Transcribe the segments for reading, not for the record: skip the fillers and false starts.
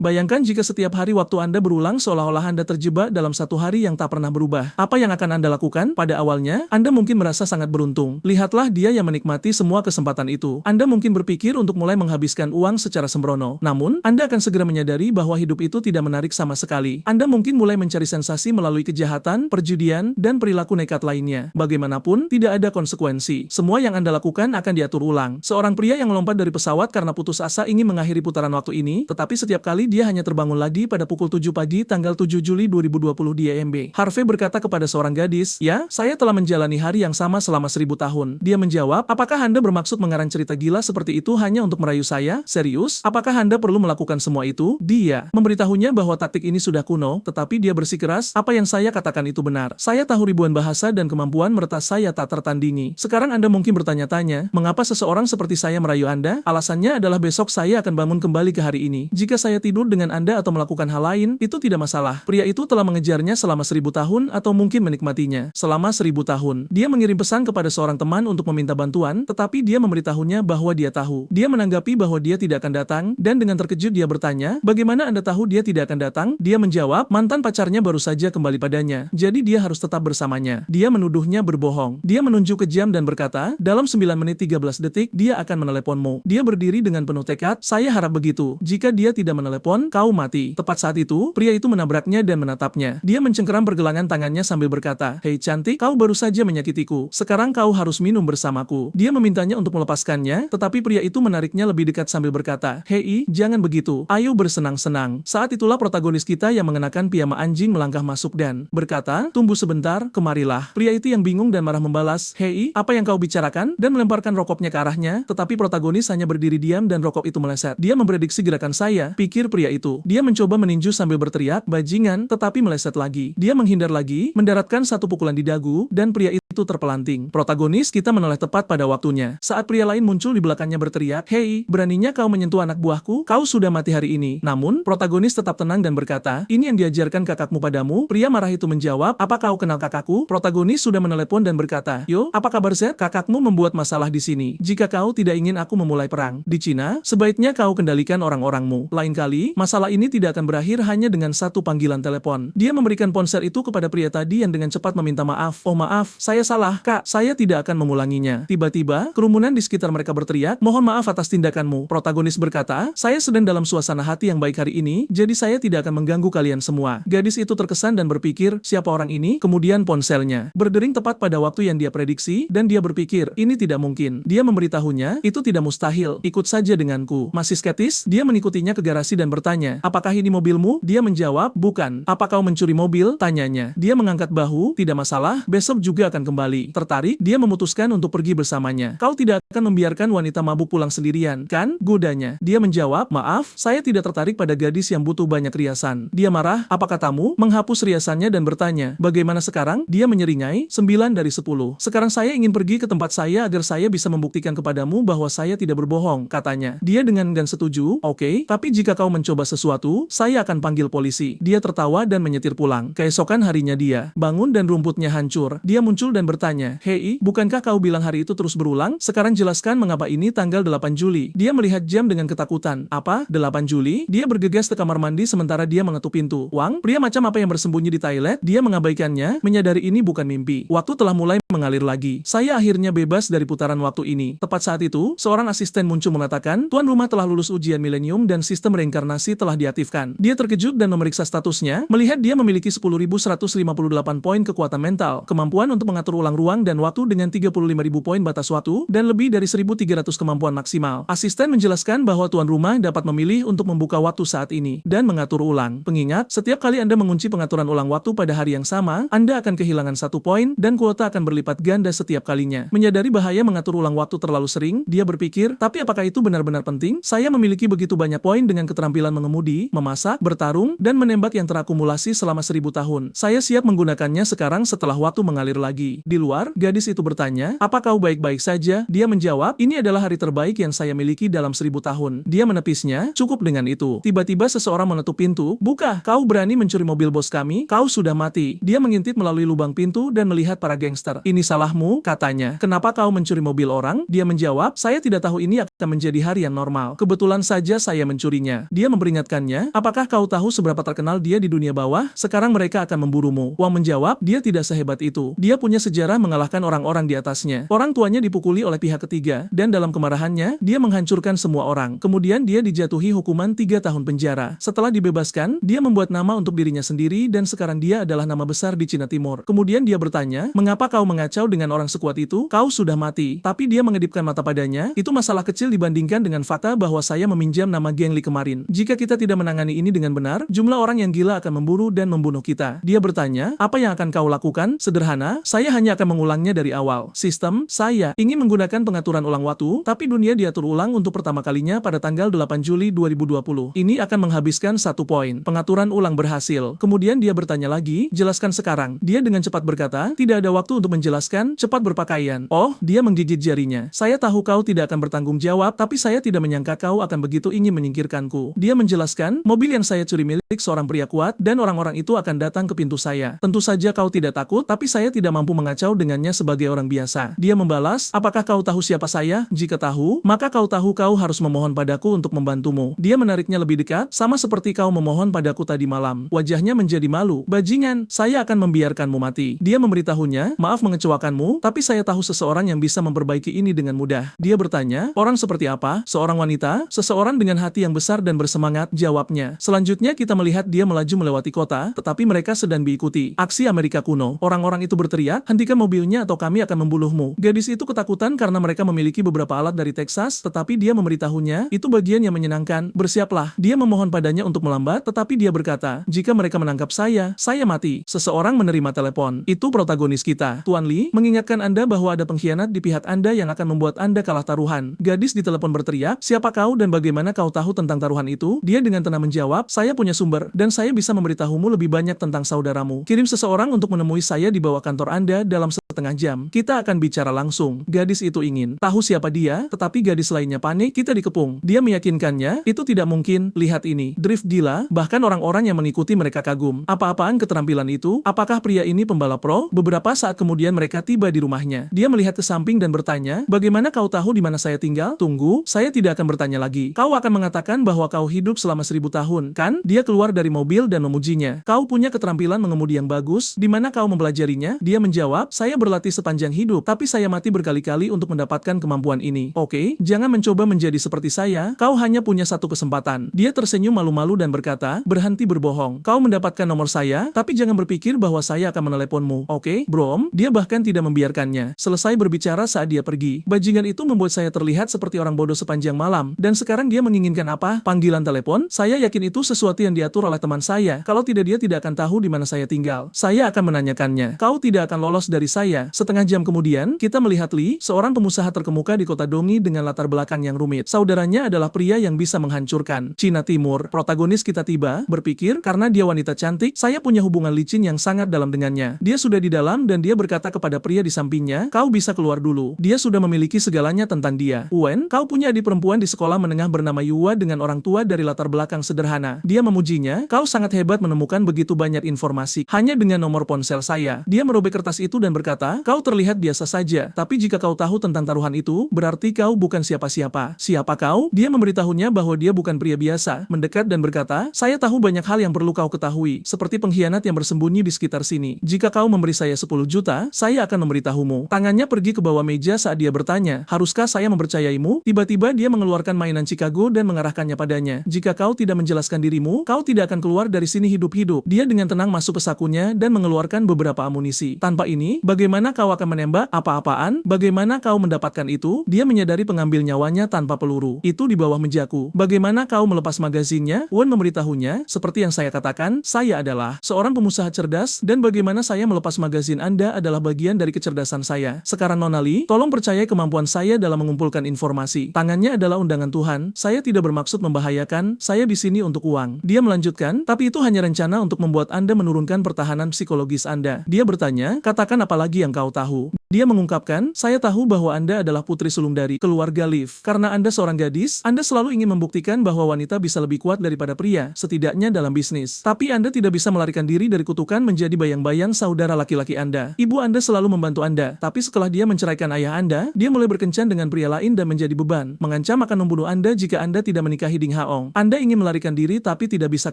Bayangkan jika setiap hari waktu Anda berulang seolah-olah Anda terjebak dalam satu hari yang tak pernah berubah. Apa yang akan Anda lakukan? Pada awalnya, Anda mungkin merasa sangat beruntung. Lihatlah dia yang menikmati semua kesempatan itu. Anda mungkin berpikir untuk mulai menghabiskan uang secara sembrono. Namun, Anda akan segera menyadari bahwa hidup itu tidak menarik sama sekali. Anda mungkin mulai mencari sensasi melalui kejahatan, perjudian, dan perilaku nekat lainnya. Bagaimanapun, tidak ada konsekuensi. Semua yang Anda lakukan akan diatur ulang. Seorang pria yang melompat dari pesawat karena putus asa ingin mengakhiri putaran waktu ini, tetapi setiap kali dia hanya terbangun lagi pada pukul 7 pagi tanggal 7 Juli 2020 di EMB. Harvey berkata kepada seorang gadis, "Ya, saya telah menjalani hari yang sama selama 1000 tahun." Dia menjawab, "Apakah Anda bermaksud mengarang cerita gila seperti itu hanya untuk merayu saya? Serius? Apakah Anda perlu melakukan semua itu?" Dia memberitahunya bahwa taktik ini sudah kuno, tetapi dia bersikeras, "Apa yang saya katakan itu benar. Saya tahu ribuan bahasa dan kemampuan meretas saya tak tertandingi." Sekarang Anda mungkin bertanya-tanya, mengapa seseorang seperti saya merayu Anda? Alasannya adalah besok saya akan bangun kembali ke hari ini. Jika saya tidur dengan Anda atau melakukan hal lain, itu tidak masalah. Pria itu telah mengejarnya selama 1000 tahun atau mungkin menikmatinya selama 1000 tahun. Dia mengirim pesan kepada seorang teman untuk meminta bantuan, tetapi dia memberitahunya bahwa dia tahu. Dia menanggapi bahwa dia tidak akan datang, dan dengan terkejut dia bertanya, "Bagaimana Anda tahu dia tidak akan datang?" Dia menjawab, mantan pacarnya baru saja kembali padanya, jadi dia harus tetap bersamanya. Dia menuduhnya berbohong. Dia menunjuk ke jam dan berkata, "Dalam 9 menit 13 detik, dia akan meneleponmu." Dia berdiri dengan penuh tekad, "Saya harap begitu. Jika dia tidak menelepon, kau mati." Tepat saat itu, pria itu menabraknya dan menatapnya. Dia mencengkeram pergelangan tangannya sambil berkata, "Hei cantik, kau baru saja menyakitiku. Sekarang kau harus minum bersamaku." Dia memintanya untuk melepaskannya, tetapi pria itu menariknya lebih dekat sambil berkata, "Hei, jangan begitu. Ayo bersenang-senang." Saat itulah protagonis kita yang mengenakan piyama anjing melangkah masuk dan berkata, "Tunggu sebentar, kemarilah." Pria itu yang bingung dan marah membalas, "Hei, apa yang kau bicarakan?" dan melemparkan rokoknya ke arahnya, tetapi protagonis hanya berdiri diam dan rokok itu meleset. Dia memprediksi gerakan saya, pikir pria itu. Dia mencoba meninju sambil berteriak, "Bajingan," tetapi meleset lagi. Dia menghindar lagi, mendaratkan satu pukulan di dagu, dan pria itu terpelanting. Protagonis kita menoleh tepat pada waktunya. Saat pria lain muncul di belakangnya berteriak, "Hei, beraninya kau menyentuh anak buahku? Kau sudah mati hari ini." Namun, protagonis tetap tenang dan berkata, "Ini yang diajarkan kakakmu padamu?" Pria marah itu menjawab, "Apa kau kenal kakakku?" Protagonis sudah menelepon dan berkata, "Yo, apa kabar Z? Kakakmu membuat masalah di sini. Jika kau tidak ingin aku memulai perang di Cina, sebaiknya kau kendalikan orang-orangmu. Lain kali, masalah ini tidak akan berakhir hanya dengan satu panggilan telepon." Dia memberikan ponsel itu kepada pria tadi yang dengan cepat meminta maaf. "Oh maaf, saya salah, Kak. Saya tidak akan mengulanginya." Tiba-tiba, kerumunan di sekitar mereka berteriak, "Mohon maaf atas tindakanmu." Protagonis berkata, "Saya sedang dalam suasana hati yang baik hari ini, jadi saya tidak akan mengganggu kalian semua." Gadis itu terkesan dan berpikir, siapa orang ini? Kemudian ponselnya berdering tepat pada waktu yang dia prediksi, dan dia berpikir, ini tidak mungkin. Dia memberitahunya, itu tidak mustahil. Ikut saja denganku. Masih skeptis, dia mengikutinya ke garasi dan bertanya, "Apakah ini mobilmu?" Dia menjawab, "Bukan." "Apa kau mencuri mobil?" tanyanya. Dia mengangkat bahu, "Tidak masalah, besok juga akan kembali." Tertarik, dia memutuskan untuk pergi bersamanya. "Kau tidak akan membiarkan wanita mabuk pulang sendirian, kan?" godanya. Dia menjawab, "Maaf, saya tidak tertarik pada gadis yang butuh banyak riasan." Dia marah, "Apa katamu?" menghapus riasannya dan bertanya, "Bagaimana sekarang?" Dia menyeringai, 9 dari 10. "Sekarang saya ingin pergi ke tempat saya agar saya bisa membuktikan kepadamu bahwa saya tidak berbohong," katanya. Dia dengan enggan setuju, "Oke, tapi jika kau mencoba sesuatu, saya akan panggil polisi." Dia tertawa dan menyetir pulang. Keesokan harinya dia bangun dan rumputnya hancur. Dia muncul dan bertanya, "Hei, bukankah kau bilang hari itu terus berulang? Sekarang jelaskan mengapa ini tanggal 8 Juli. Dia melihat jam dengan ketakutan. "Apa? 8 Juli?" Dia bergegas ke kamar mandi sementara dia mengetuk pintu. "Wang, pria macam apa yang bersembunyi di toilet?" Dia mengabaikannya, menyadari ini bukan mimpi. Waktu telah mulai mengalir lagi. "Saya akhirnya bebas dari putaran waktu ini." Tepat saat itu, seorang asisten muncul mengatakan, "Tuan rumah telah lulus ujian milenium dan sistem reinkarnasi telah diaktifkan." Dia terkejut dan memeriksa statusnya, melihat dia memiliki 10.158 poin kekuatan mental, kemampuan untuk mengatur ulang ruang dan waktu dengan 35.000 poin batas waktu, dan lebih dari 1.300 kemampuan maksimal. Asisten menjelaskan bahwa tuan rumah dapat memilih untuk membuka waktu saat ini, dan mengatur ulang. Pengingat, setiap kali Anda mengunci pengaturan ulang waktu pada hari yang sama, Anda akan kehilangan 1 poin, dan kuota akan berlipat ganda setiap kalinya. Menyadari bahaya mengatur ulang waktu terlalu sering, dia berpikir, tapi apakah itu benar-benar penting? Saya memiliki begitu banyak poin dengan keterampilan mengemudi, memasak, bertarung, dan menembak yang terakumulasi selama 1000 tahun. Saya siap menggunakannya sekarang setelah waktu mengalir lagi. Di luar, gadis itu bertanya, "Apa kau baik-baik saja?" Dia menjawab, "Ini adalah hari terbaik yang saya miliki dalam 1000 tahun." Dia menepisnya, "Cukup dengan itu." Tiba-tiba seseorang menutup pintu, "Buka, kau berani mencuri mobil bos kami? Kau sudah mati." Dia mengintip melalui lubang pintu dan melihat para gangster. "Ini salahmu," katanya. "Kenapa kau mencuri mobil orang?" Dia menjawab, "Saya tidak tahu ini akan menjadi hari yang normal. Kebetulan saja saya mencurinya." Dia Dia memperingatkannya, apakah kau tahu seberapa terkenal dia di dunia bawah? Sekarang mereka akan memburumu. Wang menjawab, dia tidak sehebat itu. Dia punya sejarah mengalahkan orang-orang di atasnya. Orang tuanya dipukuli oleh pihak ketiga, dan dalam kemarahannya, dia menghancurkan semua orang. Kemudian dia dijatuhi hukuman 3 tahun penjara. Setelah dibebaskan, dia membuat nama untuk dirinya sendiri dan sekarang dia adalah nama besar di Cina Timur. Kemudian dia bertanya, mengapa kau mengacau dengan orang sekuat itu? Kau sudah mati. Tapi dia mengedipkan mata padanya, itu masalah kecil dibandingkan dengan fakta bahwa saya meminjam nama Geng Li kemarin. Jika kita tidak menangani ini dengan benar, jumlah orang yang gila akan memburu dan membunuh kita. Dia bertanya, apa yang akan kau lakukan? Sederhana, saya hanya akan mengulangnya dari awal. Sistem, saya ingin menggunakan pengaturan ulang waktu, tapi dunia diatur ulang untuk pertama kalinya pada tanggal 8 Juli 2020. Ini akan menghabiskan 1 poin. Pengaturan ulang berhasil. Kemudian dia bertanya lagi, jelaskan sekarang. Dia dengan cepat berkata, tidak ada waktu untuk menjelaskan, cepat berpakaian. Oh, dia menggigit jarinya. Saya tahu kau tidak akan bertanggung jawab, tapi saya tidak menyangka kau akan begitu ingin menyingkirkanku. Dia menjelaskan, mobil yang saya curi milik seorang pria kuat, dan orang-orang itu akan datang ke pintu saya. Tentu saja kau tidak takut, tapi saya tidak mampu mengacau dengannya sebagai orang biasa. Dia membalas, apakah kau tahu siapa saya? Jika tahu, maka kau tahu kau harus memohon padaku untuk membantumu. Dia menariknya lebih dekat, sama seperti kau memohon padaku tadi malam. Wajahnya menjadi malu. Bajingan, saya akan membiarkanmu mati. Dia memberitahunya, maaf mengecewakanmu, tapi saya tahu seseorang yang bisa memperbaiki ini dengan mudah. Dia bertanya, orang seperti apa? Seorang wanita? Seseorang dengan hati yang besar dan bersemangat, jawabnya. Selanjutnya kita melihat dia melaju melewati kota, tetapi mereka sedang diikuti. Aksi Amerika kuno. Orang-orang itu berteriak, hentikan mobilnya atau kami akan membunuhmu. Gadis itu ketakutan karena mereka memiliki beberapa alat dari Texas, tetapi dia memberitahunya, itu bagian yang menyenangkan, bersiaplah. Dia memohon padanya untuk melambat, tetapi dia berkata, jika mereka menangkap saya mati. Seseorang menerima telepon. Itu protagonis kita. Tuan Lee, mengingatkan Anda bahwa ada pengkhianat di pihak Anda yang akan membuat Anda kalah taruhan. Gadis di telepon berteriak, siapa kau dan bagaimana kau tahu tentang taruhan itu? Dia dengan tenang menjawab, saya punya sumber, dan saya bisa memberitahumu lebih banyak tentang saudaramu. Kirim seseorang untuk menemui saya di bawah kantor Anda dalam setengah jam. Kita akan bicara langsung. Gadis itu ingin tahu siapa dia, tetapi gadis lainnya panik, kita dikepung. Dia meyakinkannya, itu tidak mungkin, lihat ini. Drift gila, bahkan orang-orang yang mengikuti mereka kagum. Apa-apaan keterampilan itu? Apakah pria ini pembalap pro? Beberapa saat kemudian mereka tiba di rumahnya. Dia melihat ke samping dan bertanya, bagaimana kau tahu di mana saya tinggal? Tunggu, saya tidak akan bertanya lagi. Kau akan mengatakan bahwa kau hidup selama 1000 tahun, kan? Dia keluar dari mobil dan memujinya. Kau punya keterampilan mengemudi yang bagus, di mana kau mempelajarinya? Dia menjawab, saya berlatih sepanjang hidup, tapi saya mati berkali-kali untuk mendapatkan kemampuan ini. Oke, jangan mencoba menjadi seperti saya, kau hanya punya satu kesempatan. Dia tersenyum malu-malu dan berkata, berhenti berbohong. Kau mendapatkan nomor saya, tapi jangan berpikir bahwa saya akan meneleponmu. Oke, Brom? Dia bahkan tidak membiarkannya selesai berbicara saat dia pergi. Bajingan itu membuat saya terlihat seperti orang bodoh sepanjang malam, dan sekarang dia menginginkan apa? Panggilan telepon? Saya yakin itu sesuatu yang diatur oleh teman saya. Kalau tidak dia tidak akan tahu di mana saya tinggal. Saya akan menanyakannya. Kau tidak akan lolos dari saya. Setengah jam kemudian, kita melihat Lee, seorang pengusaha terkemuka di kota Dongi dengan latar belakang yang rumit. Saudaranya adalah pria yang bisa menghancurkan Cina Timur. Protagonis kita tiba, berpikir, karena dia wanita cantik, saya punya hubungan licin yang sangat dalam dengannya. Dia sudah di dalam dan dia berkata kepada pria di sampingnya, kau bisa keluar dulu. Dia sudah memiliki segalanya tentang dia. Wen, kau punya adik perempuan di sekolah menengah bernama Yua dengan orang tua dari latar belakang sederhana. Dia memujinya, kau sangat hebat menemukan begitu banyak informasi hanya dengan nomor ponsel saya. Dia merobek kertas itu dan berkata, kau terlihat biasa saja, tapi jika kau tahu tentang taruhan itu, berarti kau bukan siapa-siapa. Siapa kau? Dia memberitahunya bahwa dia bukan pria biasa, mendekat dan berkata, saya tahu banyak hal yang perlu kau ketahui, seperti pengkhianat yang bersembunyi di sekitar sini. Jika kau memberi saya 10 juta, saya akan memberitahumu. Tangannya pergi ke bawah meja saat dia bertanya, haruskah saya mempercayaimu? Tiba-tiba dia mengeluarkan mainan Chicago dan mengarahkannya padanya. Jika kau tidak menjelaskan dirimu, kau tidak akan keluar dari sini hidup-hidup. Dia dengan tenang masuk ke sakunya dan mengeluarkan beberapa amunisi. Tanpa ini, bagaimana kau akan menembak? Apa-apaan? Bagaimana kau mendapatkan itu? Dia menyadari pengambil nyawanya tanpa peluru. Itu di bawah mejaku. Bagaimana kau melepas magazinnya? Wen memberitahunya, seperti yang saya katakan, saya adalah seorang pengusaha cerdas, dan bagaimana saya melepas magazin Anda adalah bagian dari kecerdasan saya. Sekarang Nona Lee, tolong percaya kemampuan saya dalam mengumpulkan informasi. Tangannya adalah undangan Tuhan, saya tidak bermaksud membahayakan, saya di sini untuk uang. Dia melanjutkan, tapi itu hanya rencana untuk membuat Anda menurunkan pertahanan psikologis Anda. Dia bertanya, katakan apa lagi yang kau tahu? Dia mengungkapkan, saya tahu bahwa Anda adalah putri sulung dari keluarga Liv. Karena Anda seorang gadis, Anda selalu ingin membuktikan bahwa wanita bisa lebih kuat daripada pria, setidaknya dalam bisnis. Tapi Anda tidak bisa melarikan diri dari kutukan menjadi bayang-bayang saudara laki-laki Anda. Ibu Anda selalu membantu Anda, tapi setelah dia menceraikan ayah Anda, dia mulai berkencan dengan pria lain dan menjadi beban, mengancam akan membunuh Anda jika Anda tidak menikahi Ding Haong. Haong. Anda ingin melarikan diri tapi tidak bisa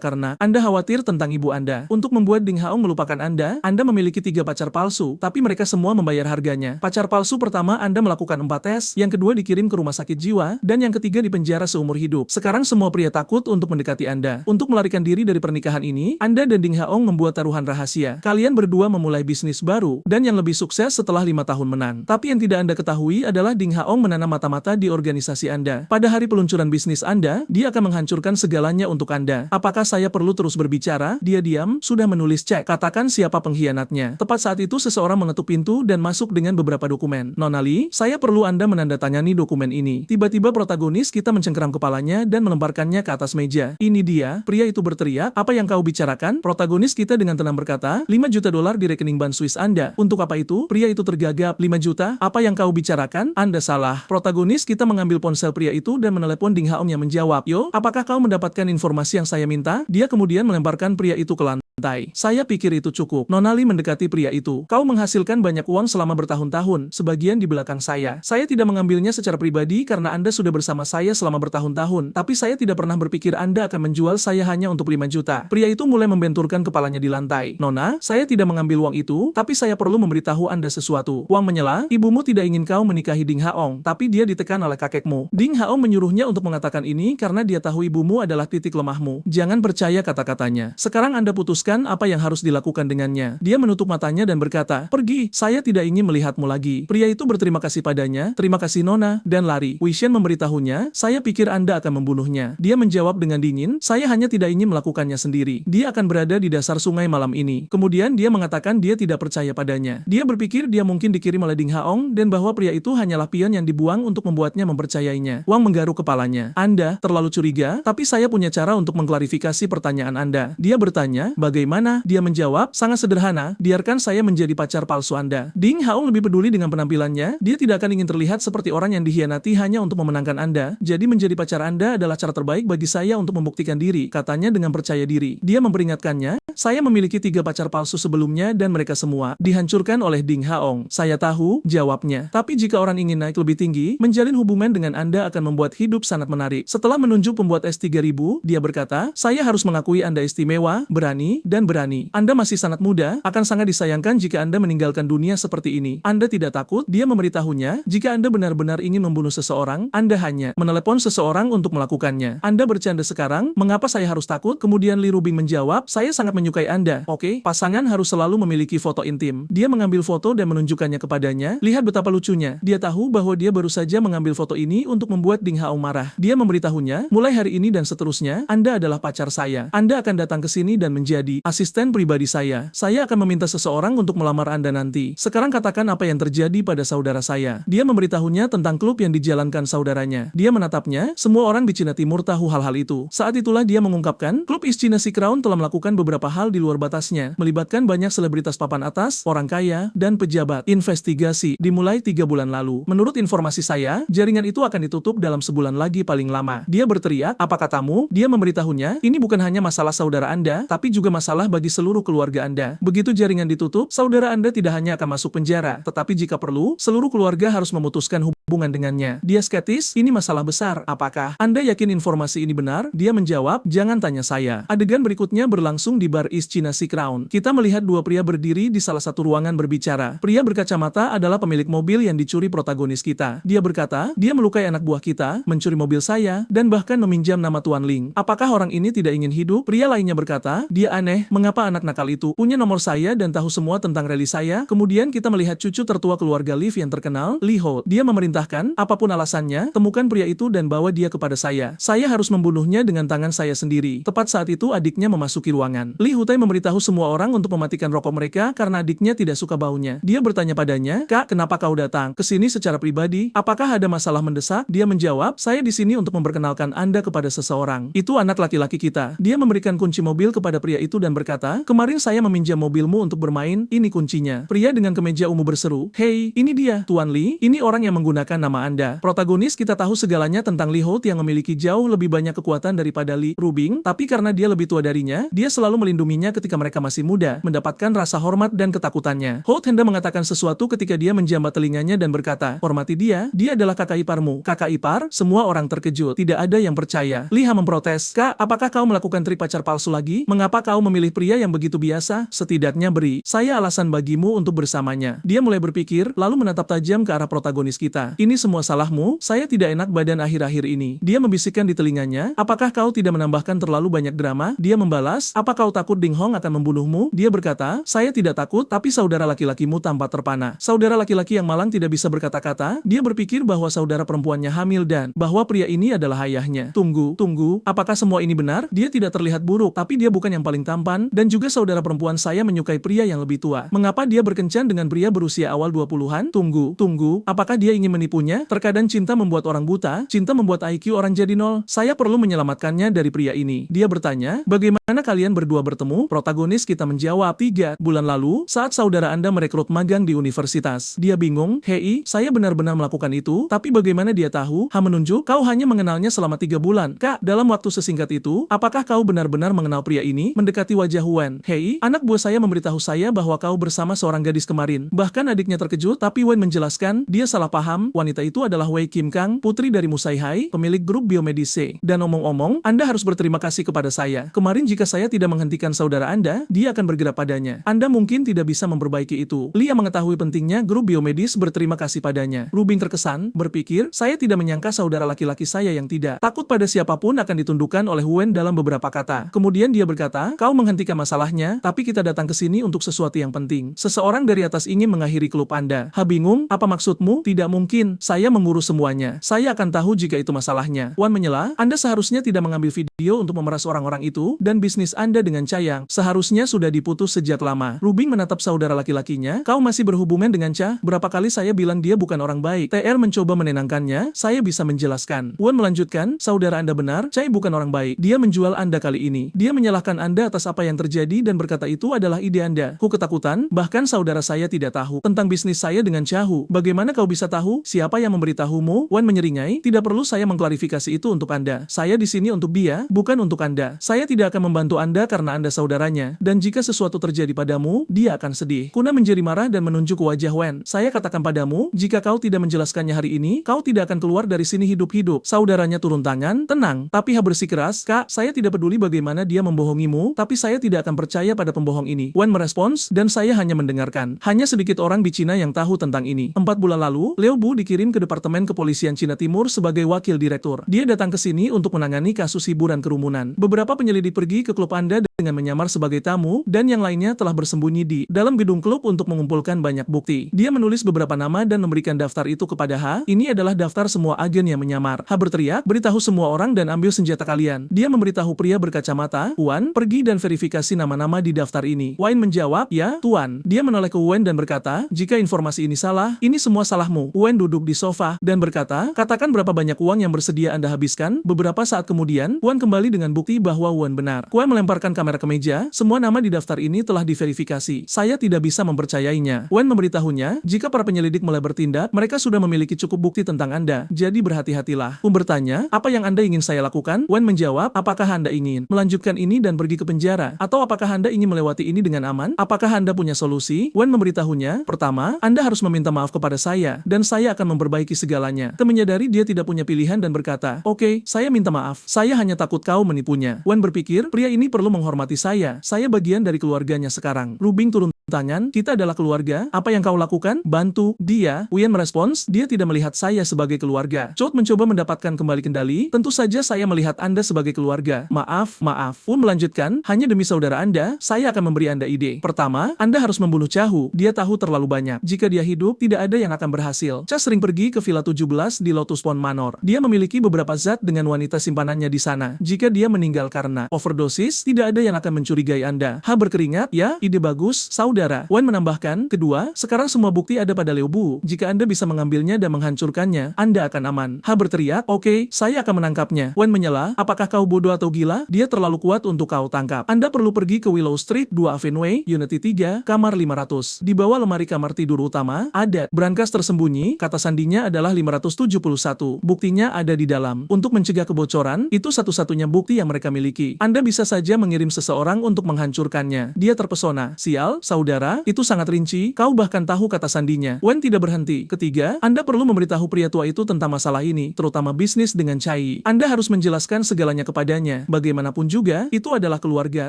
karena Anda khawatir tentang ibu Anda. Untuk membuat Ding Haong melupakan Anda memiliki 3 pacar palsu, tapi mereka semua membayar harganya. Pacar palsu pertama Anda melakukan 4 tes, yang kedua dikirim ke rumah sakit jiwa, dan yang ketiga dipenjara seumur hidup. Sekarang semua pria takut untuk mendekati Anda. Untuk melarikan diri dari pernikahan ini, Anda dan Ding Haong membuat taruhan rahasia. Kalian berdua memulai bisnis baru, dan yang lebih sukses setelah 5 tahun menang. Tapi yang tidak Anda ketahui adalah Ding Haong menanam mata-mata di organisasi Anda. Pada hari peluncuran bisnis Anda, dia akan menghancurkan segalanya untuk Anda. Apakah saya perlu terus berbicara? Dia diam, sudah menulis cek. Katakan siapa pengkhianatnya. Tepat saat itu seseorang mengetuk pintu dan masuk dengan beberapa dokumen. Nona Lee, saya perlu Anda menandatangani dokumen ini. Tiba-tiba protagonis kita mencengkeram kepalanya dan melemparkannya ke atas meja. Ini dia, pria itu berteriak, apa yang kau bicarakan? Protagonis kita dengan tenang berkata, 5 juta dolar di rekening bank Swiss Anda. Untuk apa itu? Pria itu tergagap, 5 juta? Apa yang kau bicarakan? Anda salah. Protagonis kita mengambil ponsel pria itu dan menelepon Ding Haong yang menjawab, yo, apakah kau mendapatkan informasi yang saya minta? Dia kemudian melemparkan pria itu ke lantai. Saya pikir itu cukup. Nona Lee mendekati pria itu. Kau menghasilkan banyak uang selama bertahun-tahun, sebagian di belakang saya. Saya tidak mengambilnya secara pribadi karena Anda sudah bersama saya selama bertahun-tahun, tapi saya tidak pernah berpikir Anda akan menjual saya hanya untuk 5 juta. Pria itu mulai membenturkan kepalanya di lantai. Nona, saya tidak mengambil uang itu, tapi saya perlu memberitahu Anda sesuatu. Wang menyela, ibumu tidak ingin kau menikahi Ding Haong, tapi dia ditekan oleh kakekmu. Ding Haong menyuruhnya untuk mengatakan ini karena dia tahu ibumu adalah titik lemahmu. Jangan percaya kata-katanya. Sekarang Anda putuskan apa yang harus dilakukan dengannya. Dia menutup matanya dan berkata, pergi, saya tidak ingin melihatmu lagi. Pria itu berterima kasih padanya, terima kasih Nona, dan lari. Weishen memberitahunya, saya pikir Anda akan membunuhnya. Dia menjawab dengan dingin, saya hanya tidak ingin melakukannya sendiri. Dia akan berada di dasar sungai malam ini. Kemudian dia mengatakan dia tidak percaya padanya. Dia berpikir dia mungkin dikirim oleh Ding Haong dan bahwa pria itu hanyalah pion yang dibuang untuk membuatnya mempercayainya. Wang menggaruk kepalanya. Anda terlalu curiga, tapi saya punya cara untuk mengklarifikasi pertanyaan Anda. Dia bertanya, bagaimana? Dia menjawab, sangat sederhana, biarkan saya menjadi pacar palsu Anda. Ding Haong lebih peduli dengan penampilannya, dia tidak akan ingin terlihat seperti orang yang dikhianati hanya untuk memenangkan Anda, jadi menjadi pacar Anda adalah cara terbaik bagi saya untuk membuktikan diri, katanya dengan percaya diri. Dia memperingatkannya, saya memiliki 3 pacar palsu sebelumnya dan mereka semua dihancurkan oleh Ding Haong. Saya tahu, jawabnya. Tapi jika orang ingin naik lebih tinggi, menjalin hubungan dengan Anda akan membuat hidup sangat menarik. Setelah menunjuk pembuat S3000, dia berkata, saya harus mengakui Anda istimewa, berani, dan berani. Anda masih sangat muda, akan sangat disayangkan jika Anda meninggalkan dunia seperti ini. Anda tidak takut? Dia memberitahunya, jika Anda benar-benar ingin membunuh seseorang, Anda hanya menelepon seseorang untuk melakukannya. Anda bercanda sekarang, mengapa saya harus takut? Kemudian Li Rubing menjawab, saya sangat menyukai Anda. Oke, pasangan harus selalu memiliki foto intim. Dia mengambil foto dan menunjukkannya kepadanya. Lihat betapa lucunya. Dia tahu bahwa dia baru saja mengambil foto ini untuk membuat Ding Haong marah. Dia memberitahunya, mulai hari ini dan seterusnya, Anda adalah pacar saya. Anda akan datang ke sini dan menjadi asisten pribadi saya. Saya akan meminta seseorang untuk melamar Anda nanti. Sekarang katakan apa yang terjadi pada saudara saya. Dia memberitahunya tentang klub yang dijalankan saudaranya. Dia menatapnya, semua orang di Cina Timur tahu hal-hal itu. Saat itulah dia mengungkapkan, klub East China Sea Crown telah melakukan beberapa hal di luar batasnya, melibatkan banyak selebritas papan atas, orang kaya, dan pejabat. Investigasi dimulai 3 bulan lalu. Menurut informasi saya, jaringan itu akan ditutup dalam sebulan lagi paling lama. Dia berteriak, apa katamu? Dia memberitahunya, ini bukan hanya masalah saudara Anda, tapi juga masalah bagi seluruh keluarga Anda. Begitu jaringan ditutup, saudara Anda tidak hanya akan masuk penjara, tetapi jika perlu, seluruh keluarga harus memutuskan hubungan dengannya. Dia skeptis, ini masalah besar. Apakah Anda yakin informasi ini benar? Dia menjawab, jangan tanya saya. Adegan berikutnya berlangsung di bar East China Sea Crown. Kita melihat 2 pria berdiri di salah satu ruangan berbicara. Pria berkacamata adalah pemilik mobil yang dicuri protagonis kita. Dia berkata, dia melukai anak buah kita, mencuri mobil saya, dan bahkan meminjam nama Tuan Ling. Apakah orang ini tidak ingin hidup? Pria lainnya berkata, dia aneh, mengapa anak nakal itu punya nomor saya dan tahu semua tentang rally saya? Kemudian kita melihat cucu tertua keluarga Liv yang terkenal, Li Ho. Dia memerintahkan, apapun alasannya, temukan pria itu dan bawa dia kepada saya. Saya harus membunuhnya dengan tangan saya sendiri. Tepat saat itu adiknya memasuki ruangan. Li Hutai memberitahu semua orang untuk mematikan rokok mereka karena adiknya tidak suka baunya. Dia bertanya padanya, Kak, kenapa kau datang ke sini secara pribadi? Apakah ada masalah mendesak? Dia menjawab, saya di sini untuk memperkenalkan Anda kepada seseorang. Itu anak laki-laki kita. Dia memberikan kunci mobil kepada pria itu dan berkata, kemarin saya meminjam mobilmu untuk bermain, ini kuncinya. Pria dengan kemeja ungu berseru, hei, ini dia, Tuan Li, ini orang yang menggunakan menggunakan nama Anda. Protagonis kita tahu segalanya tentang Lee Holt yang memiliki jauh lebih banyak kekuatan daripada Lee Rubing, tapi karena dia lebih tua darinya, dia selalu melindunginya ketika mereka masih muda, mendapatkan rasa hormat dan ketakutannya. Holt hendak mengatakan sesuatu ketika dia menjambat telinganya dan berkata, "Hormati dia adalah kakak iparmu." Kakak ipar? Semua orang terkejut. Tidak ada yang percaya. Lee Ha memprotes, "Kak, apakah kau melakukan trik pacar palsu lagi? Mengapa kau memilih pria yang begitu biasa? Setidaknya beri saya alasan bagimu untuk bersamanya." Dia mulai berpikir, lalu menatap tajam ke arah protagonis kita. "Ini semua salahmu, saya tidak enak badan akhir-akhir ini." Dia membisikkan di telinganya, "Apakah kau tidak menambahkan terlalu banyak drama?" Dia membalas, "Apa kau takut Ding Hong akan membunuhmu?" Dia berkata, "Saya tidak takut, tapi saudara laki-lakimu tampak terpana." Saudara laki-laki yang malang tidak bisa berkata-kata, dia berpikir bahwa saudara perempuannya hamil dan bahwa pria ini adalah ayahnya. Tunggu, apakah semua ini benar? Dia tidak terlihat buruk, tapi dia bukan yang paling tampan, dan juga saudara perempuan saya menyukai pria yang lebih tua. Mengapa dia berkencan dengan pria berusia awal 20-an? Tunggu, apakah dia ingin menipunya? Terkadang cinta membuat orang buta, cinta membuat IQ orang jadi nol. Saya perlu menyelamatkannya dari pria ini. Dia bertanya, "Bagaimana kalian berdua bertemu?" Protagonis kita menjawab, 3 bulan lalu, saat saudara Anda merekrut magang di universitas. Dia bingung, "Hei, saya benar-benar melakukan itu, tapi bagaimana dia tahu?" Ha menunjuk, "Kau hanya mengenalnya selama 3 bulan. Kak, dalam waktu sesingkat itu, apakah kau benar-benar mengenal pria ini?" Mendekati wajah Wen. "Hei, anak buah saya memberitahu saya bahwa kau bersama seorang gadis kemarin." Bahkan adiknya terkejut, tapi Wen menjelaskan, dia salah paham, wanita itu adalah Wei Kim Kang, putri dari Musai Hai, pemilik grup biomedis C. Dan omong-omong, Anda harus berterima kasih kepada saya. Kemarin jika saya tidak menghentikan saudara Anda, dia akan bergerak padanya. Anda mungkin tidak bisa memperbaiki itu. Lia mengetahui pentingnya grup biomedis berterima kasih padanya. Rubing terkesan, berpikir, saya tidak menyangka saudara laki-laki saya yang tidak takut pada siapapun akan ditundukkan oleh Wen dalam beberapa kata. Kemudian dia berkata, "Kau menghentikan masalahnya, tapi kita datang ke sini untuk sesuatu yang penting. Seseorang dari atas ingin mengakhiri klub Anda." Ha bingung, "Apa maksudmu?" "Tidak mungkin, saya mengurus semuanya. Saya akan tahu jika itu masalahnya." Wan menyela, "Anda seharusnya tidak mengambil video untuk memeras orang-orang itu, dan bisnis Anda dengan Chayang seharusnya sudah diputus sejak lama." Rubing menatap saudara laki-lakinya, "Kau masih berhubungan dengan Cha? Berapa kali saya bilang dia bukan orang baik." TR mencoba menenangkannya, "Saya bisa menjelaskan." Wan melanjutkan, "Saudara Anda benar, Chai bukan orang baik. Dia menjual Anda kali ini. Dia menyalahkan Anda atas apa yang terjadi dan berkata itu adalah ide Anda." "Ku ketakutan, bahkan saudara saya tidak tahu tentang bisnis saya dengan Chahu." "Bagaimana kau bisa tahu? Siapa yang memberitahumu?" Wan menyeringai, "Tidak perlu saya mengklarifikasi itu untuk Anda. Saya di sini untuk dia, bukan untuk Anda. Saya tidak akan membantu Anda karena Anda saudaranya, dan jika sesuatu terjadi padamu, dia akan sedih." Kuna menjadi marah dan menunjuk ke wajah Wen. "Saya katakan padamu, jika kau tidak menjelaskannya hari ini, kau tidak akan keluar dari sini hidup-hidup." Saudaranya turun tangan, "Tenang." Tapi Ha bersikeras, "Kak, saya tidak peduli bagaimana dia membohongimu, tapi saya tidak akan percaya pada pembohong ini." Wen merespons, "Dan saya hanya mendengarkan. Hanya sedikit orang di Cina yang tahu tentang ini." 4 bulan lalu, Liu Bu dikirim ke Departemen Kepolisian Cina Timur sebagai wakil direktur. Dia datang ke sini untuk menangani kasus hiburan kerumunan. Beberapa penyelidik pergi ke klub Anda dengan menyamar sebagai tamu, dan yang lainnya telah bersembunyi di dalam gedung klub untuk mengumpulkan banyak bukti. Dia menulis beberapa nama dan memberikan daftar itu kepada Ha. "Ini adalah daftar semua agen yang menyamar." Ha berteriak, "Beritahu semua orang dan ambil senjata kalian." Dia memberitahu pria berkacamata, "Wan, pergi dan verifikasi nama-nama di daftar ini." Wan menjawab, "Ya, Tuan." Dia menoleh ke Wen dan berkata, "Jika informasi ini salah, ini semua salahmu." Wen duduk di sofa dan berkata, "Katakan berapa banyak uang yang bersedia Anda habiskan." Beberapa saat kemudian, Wan kembali dengan bukti bahwa Wen benar. Wan melemparkan kamera ke meja, "Semua nama di daftar ini telah diverifikasi. Saya tidak bisa mempercayainya." Wen memberitahunya, "Jika para penyelidik mulai bertindak, mereka sudah memiliki cukup bukti tentang Anda. Jadi berhati-hatilah." Bertanya, "Apa yang Anda ingin saya lakukan?" Wen menjawab, "Apakah Anda ingin melanjutkan ini dan pergi ke penjara? Atau apakah Anda ingin melewati ini dengan aman? Apakah Anda punya solusi?" Wen memberitahunya, "Pertama, Anda harus meminta maaf kepada saya, dan saya akan memperbaiki segalanya." Tem menyadari dia tidak punya pilihan dan berkata, "Oke, saya minta maaf. Saya hanya takut kau menipunya." Wen berpikir, pria ini perlu menghormati saya. Saya bagian dari keluarganya sekarang. Rubing turun tangan, "Kita adalah keluarga. Apa yang kau lakukan? Bantu dia." Wien merespons, "Dia tidak melihat saya sebagai keluarga." Chot mencoba mendapatkan kembali kendali, "Tentu saja saya melihat Anda sebagai keluarga. Maaf." Wun melanjutkan, "Hanya demi saudara Anda, saya akan memberi Anda ide. Pertama, Anda harus membunuh Chahu. Dia tahu terlalu banyak. Jika dia hidup, tidak ada yang akan berhasil." Cha sering pergi ke Villa 17 di Lotus Pond Manor. Dia memiliki beberapa zat dengan wanita simpanannya di sana. Jika dia meninggal karena overdosis, tidak ada yang akan mencurigai Anda. Ha berkeringat, "Ya, ide bagus, saudara." Wan menambahkan, "Kedua, sekarang semua bukti ada pada Liu Bu. Jika Anda bisa mengambilnya dan menghancurkannya, Anda akan aman." Ha berteriak, "Oke, saya akan menangkapnya." Wan menyela, "Apakah kau bodoh atau gila? Dia terlalu kuat untuk kau tangkap. Anda perlu pergi ke Willow Street, 2 Avenue, Unity 3, kamar 500. Di bawah lemari kamar tidur utama, ada brankas tersembunyi." kata sandinya adalah 571. Buktinya ada di dalam. Untuk mencegah kebocoran, itu satu-satunya bukti yang mereka miliki. Anda bisa saja mengirim seseorang untuk menghancurkannya. Dia terpesona. Sial, saudara, itu sangat rinci, kau bahkan tahu kata sandinya. Wen tidak berhenti. Ketiga, Anda perlu memberitahu pria tua itu tentang masalah ini, terutama bisnis dengan Chai. Anda harus menjelaskan segalanya kepadanya. Bagaimanapun juga, itu adalah keluarga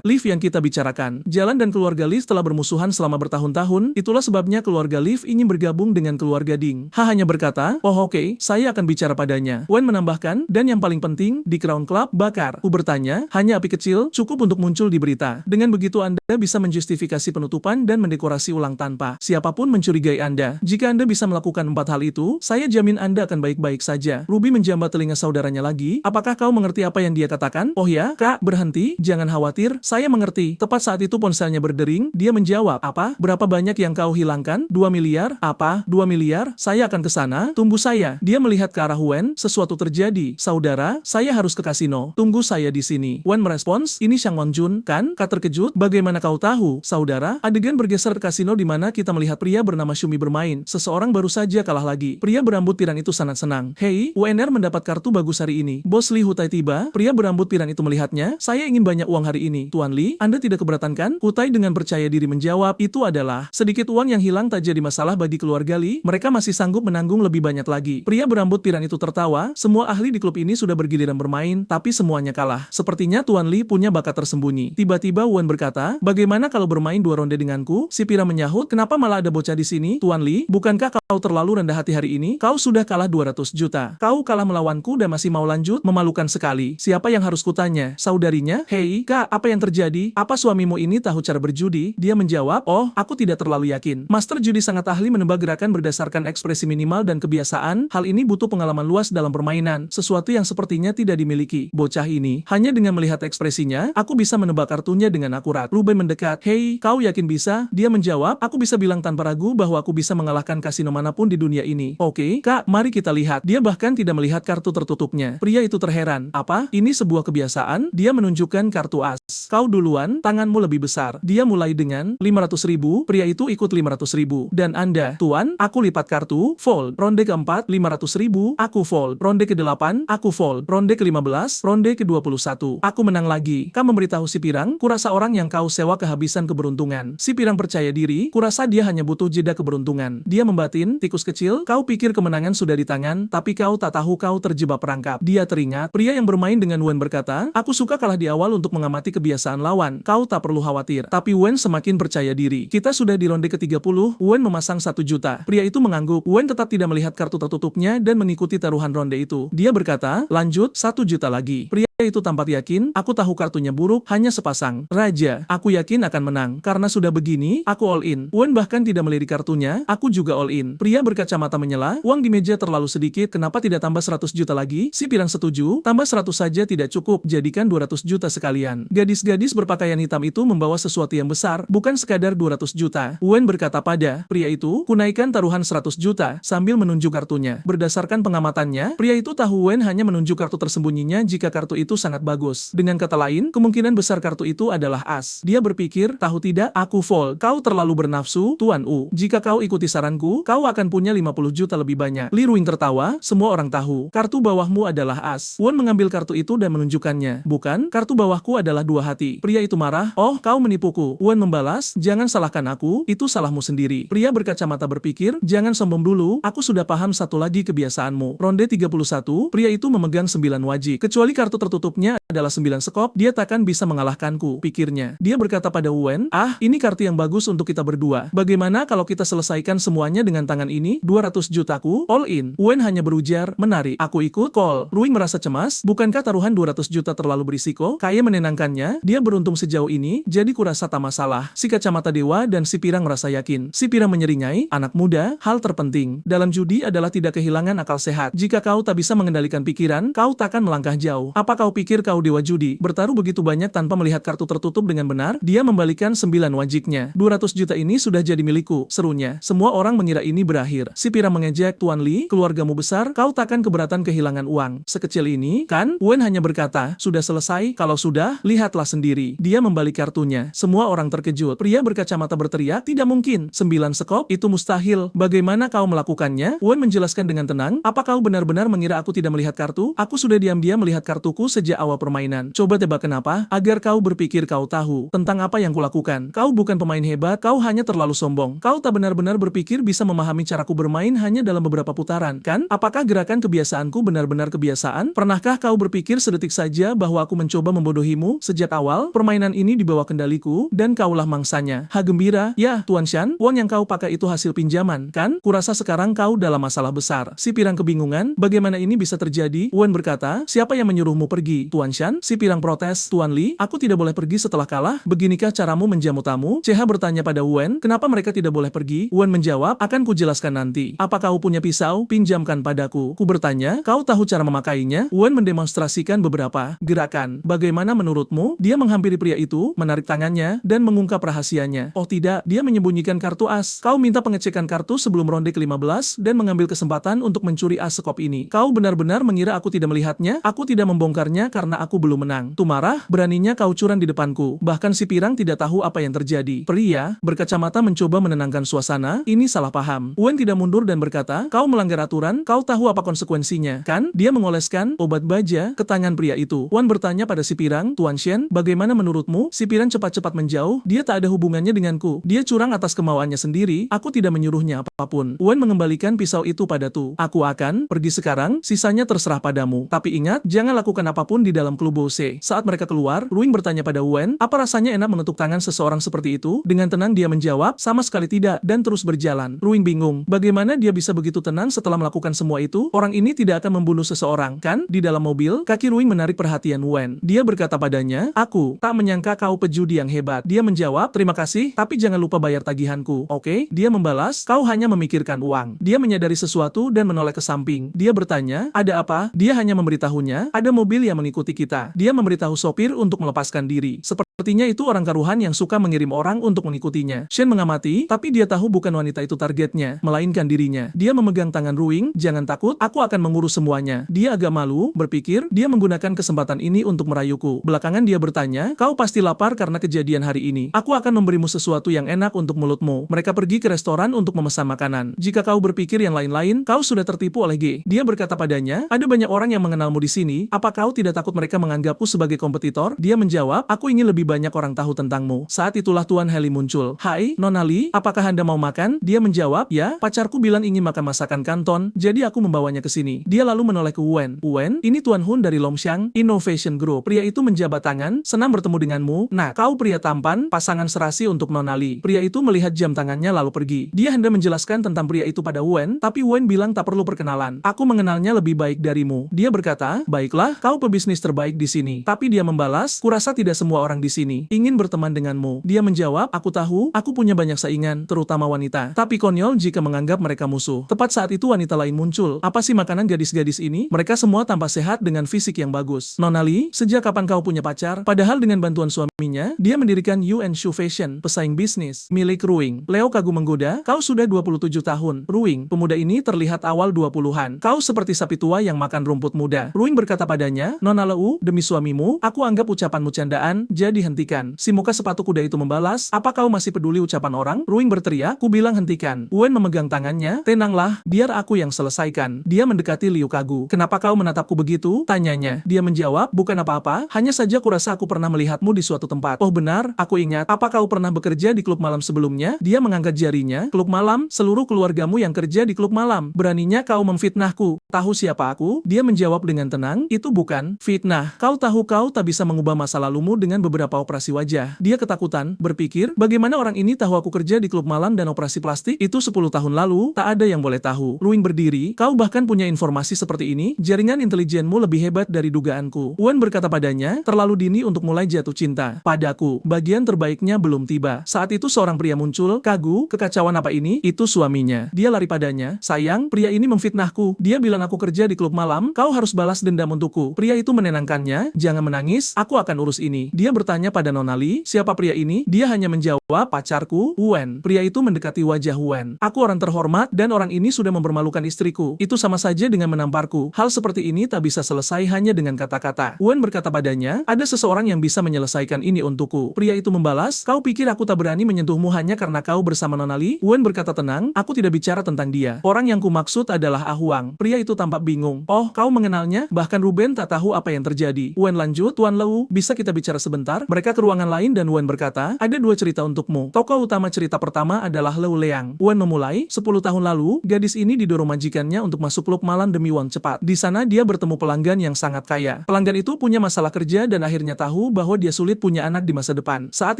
Liv yang kita bicarakan. Jalan dan keluarga Liv telah bermusuhan selama bertahun-tahun, itulah sebabnya keluarga Liv ingin bergabung dengan keluarga Ding. Ha hanya berkata, oh oke, saya akan bicara padanya. Wen menambahkan, dan yang paling penting, di Crown Club, bakar. Bertanya, hanya api kecil, cukup untuk muncul di berita. Dengan begitu Anda bisa menjustifikasi penutupan dan mendekorasi ulang tanpa siapapun mencurigai Anda. Jika Anda bisa melakukan 4 hal itu, saya jamin Anda akan baik-baik saja. Ruby menjambat telinga saudaranya lagi, apakah kau mengerti apa yang dia katakan? Oh ya, Kak, berhenti, jangan khawatir, saya mengerti. Tepat saat itu ponselnya berdering, dia menjawab, apa? Berapa banyak yang kau hilangkan? 2 miliar? Apa? 2 miliar? Saya akan ke sana, tunggu saya. Dia melihat ke arah Wen, sesuatu terjadi. Saudara, saya harus ke kasino. Tunggu saya di sini. Wen merespons, ini Shang Wonjun, kan? Kak terkejut, bagaimana kau tahu? Saudara, adegan bergeser ke kasino di mana kita melihat pria bernama Shumi bermain. Seseorang baru saja kalah lagi. Pria berambut pirang itu sangat senang. Hei, UNR mendapat kartu bagus hari ini. Bos Li Hutai tiba, pria berambut pirang itu melihatnya, saya ingin banyak uang hari ini. Tuan Li, Anda tidak keberatan kan? Hutai dengan percaya diri menjawab, itu adalah sedikit uang yang hilang tak jadi masalah bagi keluarga Li, mereka masih sanggup menanggung lebih banyak lagi. Pria berambut pirang itu tertawa, semua ahli di klub ini sudah bergiliran bermain, tapi semuanya kalah. Sepertinya Tuan Li punya bakat tersembunyi. Tiba-tiba Wen berkata, bagaimana kalau bermain 2 ronde denganku? Si pirang menyahut, kenapa malah ada bocah di sini? Tuan Li, bukankah kau terlalu rendah hati hari ini? Kau sudah kalah 200 juta. Kau kalah melawanku dan masih mau lanjut? Memalukan sekali. Siapa yang harus kutanya? Saudarinya? Hei, Kak, apa yang terjadi? Apa suamimu ini tahu cara berjudi? Dia menjawab, oh, aku tidak terlalu yakin. Master judi sangat ahli menebak gerakan berdasarkan ekspresi minimal dan kebiasaan. Hal ini butuh pengalaman luas dalam permainan, sesuatu yang sepertinya tidak dimiliki. Bocah ini, hanya dengan melihat ekspresinya, aku bisa menebak kartunya dengan akurat. Ruben mendekat. Hei, kau yakin bisa? Dia menjawab, aku bisa bilang tanpa ragu bahwa aku bisa mengalahkan kasino manapun di dunia ini. Oke, Kak, mari kita lihat. Dia bahkan tidak melihat kartu tertutupnya. Pria itu terheran. Apa? Ini sebuah kebiasaan? Dia menunjukkan kartu as. Kau duluan, tanganmu lebih besar. Dia mulai dengan 500.000, pria itu ikut 500.000. Dan Anda, Tuan, aku lipat kartu, fold. Ronde keempat, 500.000, aku fold. Ronde ke-8, aku fold. Ronde ke-15, ronde ke-21. Aku menang lagi. Kau memberitahu si pirang, kurasa orang yang kau sewa kehabisan keberuntungan. Si pirang percaya diri, kurasa dia hanya butuh jeda keberuntungan. Dia membatin, tikus kecil, kau pikir kemenangan sudah di tangan, tapi kau tak tahu kau terjebak perangkap. Dia teringat, pria yang bermain dengan Wen berkata, aku suka kalah di awal untuk mengamati kebiasaan lawan. Kau tak perlu khawatir. Tapi Wen semakin percaya diri. Kita sudah di ronde ke-30, Wen memasang 1 juta. Pria itu mengangguk. Wen tetap tidak melihat kartu tertutupnya dan mengikuti taruhan ronde itu. Dia berkata, lanjut, 1 juta lagi. Pria itu tampak yakin, aku tahu kartunya buruk, hanya sepasang. Raja, aku yakin akan menang. Karena sudah begini, aku all in. Wen bahkan tidak melirik kartunya, aku juga all in. Pria berkacamata menyela, uang di meja terlalu sedikit, kenapa tidak tambah 100 juta lagi? Si pirang setuju, tambah 100 saja tidak cukup, jadikan 200 juta sekalian. Gadis-gadis berpakaian hitam itu membawa sesuatu yang besar, bukan sekadar 200 juta. Wen berkata pada pria itu, kunaikan taruhan 100 juta, sambil menunjuk kartunya. Berdasarkan pengamatannya, pria itu tahu Wen hanya menunjuk kartu tersembunyinya jika kartu itu sangat bagus. Dengan kata lain, kemungkinan besar kartu itu adalah as. Dia berpikir, tahu tidak, aku fold. Kau terlalu bernafsu, Tuan U. Jika kau ikuti saranku, kau akan punya 50 juta lebih banyak. Li Ruing tertawa, semua orang tahu. Kartu bawahmu adalah as. Wen mengambil kartu itu dan menunjukkannya. Bukan, kartu bawahku adalah 2 hati. Pria itu marah, oh, kau menipuku. Wen membalas, jangan salahkan aku, itu salahmu sendiri. Pria berkacamata berpikir, jangan sombong dulu, aku sudah paham satu lagi kebiasaanmu. Ronde 31, pria itu memegang 9 wajik. Kecuali kartu tertutupnya adalah 9 sekop, dia takkan bisa mengalahkanku, pikirnya. Dia berkata pada Wen, ah, ini kartu yang bagus untuk kita berdua. Bagaimana kalau kita selesaikan semuanya dengan tangan ini? 200 jutaku, all in. Wen hanya berujar, menarik. Aku ikut, call. Ruing merasa cemas, bukankah taruhan 200 juta terlalu berisiko? Kaya menenangkannya, dia beruntung sejauh ini, jadi kurasa tak masalah. Si kacamata dewa dan si pirang merasa yakin. Si pirang menyeringai, anak muda, hal terpenting dalam judi adalah tidak kehilangan akal sehat. Jika kau tak bisa mengendalikan pikiran, kau takkan melangkah jauh. Apakah kau pikir kau dewa judi? Bertaruh begitu banyak tanpa melihat kartu tertutup dengan benar, dia membalikan 9 wajiknya. 200 juta ini sudah jadi milikku, serunya. Semua orang mengira ini berakhir. Si Pirang mengejek, Tuan Li, keluargamu besar, kau takkan keberatan kehilangan uang. Sekecil ini, kan? Wen hanya berkata, sudah selesai, kalau sudah, lihatlah sendiri. Dia membalik kartunya. Semua orang terkejut. Pria berkacamata berteriak, tidak mungkin. 9 sekop, itu mustahil. Bagaimana kau melakukannya? Wen menjelaskan dengan tenang, apa kau benar-benar mengira aku tidak melihat kartu? Aku sudah diam-diam melihat kartuku sejak awal permainan. Coba tebak kenapa? Agar kau berpikir kau tahu tentang apa yang kulakukan. Kau bukan pemain hebat, kau hanya terlalu sombong. Kau tak benar-benar berpikir bisa memahami caraku bermain hanya dalam beberapa putaran, kan? Apakah gerakan kebiasaanku benar-benar kebiasaan? Pernahkah kau berpikir sedetik saja bahwa aku mencoba membodohimu? Sejak awal, permainan ini di bawah kendaliku, dan kaulah mangsanya. Ha gembira, ya, Tuan Shan, uang yang kau pakai itu hasil pinjaman, kan? Kurasa sekarang kau dalam masalah besar. Si Pirang kebingungan, bagaimana ini bisa terjadi? Wen berkata, siapa yang menyuruhmu pergi? Tuan Shan? Si Pirang protes, Tuan Li, aku tidak boleh pergi setelah kalah? Beginikah caramu menjamu tamu? CH bertanya pada Wen, kenapa mereka tidak boleh pergi? Wen menjawab, akan kujelaskan nanti. Apa kau punya pisau? Pinjamkan padaku. Ku bertanya, kau tahu cara memakainya? Wen mendemonstrasikan beberapa gerakan. Bagaimana menurutmu? Dia menghampiri pria itu, menarik tangannya, dan mengungkap rahasianya. Oh tidak, dia menyembunyikan kartu as. Kau minta pengecekan kartu sebelum ronde ke-15 dan mengambil kesempatan untuk mencuri as sekop ini. Kau benar-benar mengira aku tidak melihatnya? Aku tidak membongkarnya karena aku belum menang. Tu marah, beraninya kau curang di depanku. Bahkan si Pirang tidak tahu apa yang terjadi. Pria berkacamata mencoba menenangkan suasana, ini salah paham. Wen tidak mundur dan berkata, kau melanggar aturan, kau tahu apa konsekuensinya, kan? Dia mengoleskan obat baja ke tangan pria itu. Wan bertanya pada si Pirang, Tuan Shen, bagaimana menurutmu? Si Pirang cepat-cepat menjauh, dia tak ada hubungannya denganku. Dia curang atas kemauannya sendiri, aku tidak menyuruhnya apapun. Wen mengembalikan pisau itu pada Tu. Aku akan pergi sekarang, sisanya terserah padamu. Tapi ingat, jangan lakukan apapun di dalam klub Bose. Saat mereka keluar, Ruing bertanya pada Wen, apa rasanya enak mengetuk tangan seseorang seperti itu? Dengan tenang dia menjawab, sama sekali tidak, dan terus berjalan. Ruing bingung, bagaimana dia bisa begitu tenang setelah melakukan semua itu? Orang ini tidak akan membunuh seseorang, kan? Di dalam mobil, kaki Ruing menarik perhatian Wen. Dia berkata padanya, aku tak menyangka kau pejudi yang hebat. Dia menjawab, terima kasih, tapi jangan lupa bayar tagihanku. Oke? Dia membalas, kau hanya memikirkan uang. Dia menyadari sesuatu dan menoleh ke samping. Dia bertanya, ada apa? Dia hanya memberitahunya, ada mobil yang mengikuti kita. Dia memberitahu sopir untuk melepaskan diri. Sepertinya itu orang taruhan yang suka mengirim orang untuk mengikutinya. Shen mengamati, tapi dia tahu bukan wanita itu targetnya, melainkan dirinya. Dia memegang tangan Ruing, jangan takut, aku akan mengurus semuanya. Dia agak malu, berpikir, dia menggunakan kesempatan ini untuk merayuku. Belakangan dia bertanya, kau pasti lapar karena kejadian hari ini. Aku akan memberimu sesuatu yang enak untuk mulutmu. Mereka pergi ke restoran untuk memesan makanan. Jika kau berpikir yang lain-lain, kau sudah tertipu oleh G. Dia berkata padanya, ada banyak orang yang mengenalmu di sini, apa kau tidak takut mereka menganggapku sebagai kompetitor? Dia menjawab, aku ingin lebih banyak orang tahu tentangmu. Saat itulah Tuan Heli muncul. Hai, Nona Li, apakah Anda mau makan? Dia menjawab, ya, pacarku bilang ingin makan masakan kanton, jadi aku membawanya ke sini. Dia lalu menoleh ke Wen. Wen, ini Tuan Hun dari Longxiang Innovation Group. Pria itu menjabat tangan, senang bertemu denganmu. Nah, kau pria tampan, pasangan serasi untuk Nona Li. Pria itu melihat jam tangannya lalu pergi. Dia hendak menjelaskan tentang pria itu pada Wen, tapi Wen bilang tak perlu perkenalan. Aku mengenalnya lebih baik darimu. Dia berkata, baiklah, kau pebisnis terbaik di sini. Tapi dia membalas, kurasa tidak semua orang di sini ingin berteman denganmu. Dia menjawab, aku tahu, aku punya banyak saingan, terutama wanita. Tapi konyol jika menganggap mereka musuh. Tepat saat itu wanita lain muncul. Apa sih makanan gadis-gadis ini? Mereka semua tampak sehat dengan fisik yang bagus. Nona Li, sejak kapan kau punya pacar? Padahal dengan bantuan suaminya, dia mendirikan Yuan Shu Fashion, pesaing bisnis milik Ruing. Leo kagum menggoda, kau sudah 27 tahun. Ruing, pemuda ini terlihat awal 20-an. Kau seperti sapi tua yang makan rumput muda. Ruing berkata padanya, Nona Leu, demi suamimu, aku anggap ucapanmu candaan, jadi hentikan. Si muka sepatu kuda itu membalas, apa kau masih peduli ucapan orang? Ruing berteriak, ku bilang hentikan. Wen memegang tangannya, tenanglah, biar aku yang selesaikan. Dia mendekati Liu Kagu. Kenapa kau menatapku begitu? Tanyanya. Dia menjawab, bukan apa-apa, hanya saja kurasa aku pernah melihatmu di suatu tempat. Oh benar, aku ingat. Apa kau pernah bekerja di klub malam sebelumnya? Dia mengangkat jarinya, klub malam, seluruh keluargamu yang kerja di klub malam. Beraninya kau memfitnahku. Tahu siapa aku? Dia menjawab dengan tenang, itu bukan fitnah. Kau tahu kau tak bisa mengubah masa lalumu dengan beberapa beberapa operasi wajah. Dia ketakutan, berpikir, bagaimana orang ini tahu aku kerja di klub malam dan operasi plastik? Itu 10 tahun lalu, tak ada yang boleh tahu. Ruing berdiri, kau bahkan punya informasi seperti ini? Jaringan intelijenmu lebih hebat dari dugaanku. Wen berkata padanya, terlalu dini untuk mulai jatuh cinta padaku. Bagian terbaiknya belum tiba. Saat itu seorang pria muncul, Kagu, kekacauan apa ini? Itu suaminya. Dia lari padanya, sayang, pria ini memfitnahku. Dia bilang aku kerja di klub malam, kau harus balas dendam untukku. Pria itu menenangkannya, jangan menangis, aku akan urus ini. Dia bertanya pada Nona Li, siapa pria ini? Dia hanya menjawab, pacarku, Wen. Pria itu mendekati wajah Wen. Aku orang terhormat dan orang ini sudah mempermalukan istriku. Itu sama saja dengan menamparku. Hal seperti ini tak bisa selesai hanya dengan kata-kata. Wen berkata padanya, ada seseorang yang bisa menyelesaikan ini untukku. Pria itu membalas, kau pikir aku tak berani menyentuhmu hanya karena kau bersama Nona Li? Wen berkata tenang, aku tidak bicara tentang dia. Orang yang kumaksud adalah Ah Huang. Pria itu tampak bingung. Oh, kau mengenalnya? Bahkan Ruben tak tahu apa yang terjadi. Wen lanjut, Tuan Leu, bisa kita bicara sebentar? Mereka ke ruangan lain dan Wen berkata, ada dua cerita untukmu. Tokoh utama cerita pertama adalah Leu Liang. Wen memulai, 10 tahun lalu, gadis ini didorong majikannya untuk masuk klub malam demi uang cepat. Di sana dia bertemu pelanggan yang sangat kaya. Pelanggan itu punya masalah kerja dan akhirnya tahu bahwa dia sulit punya anak di masa depan. Saat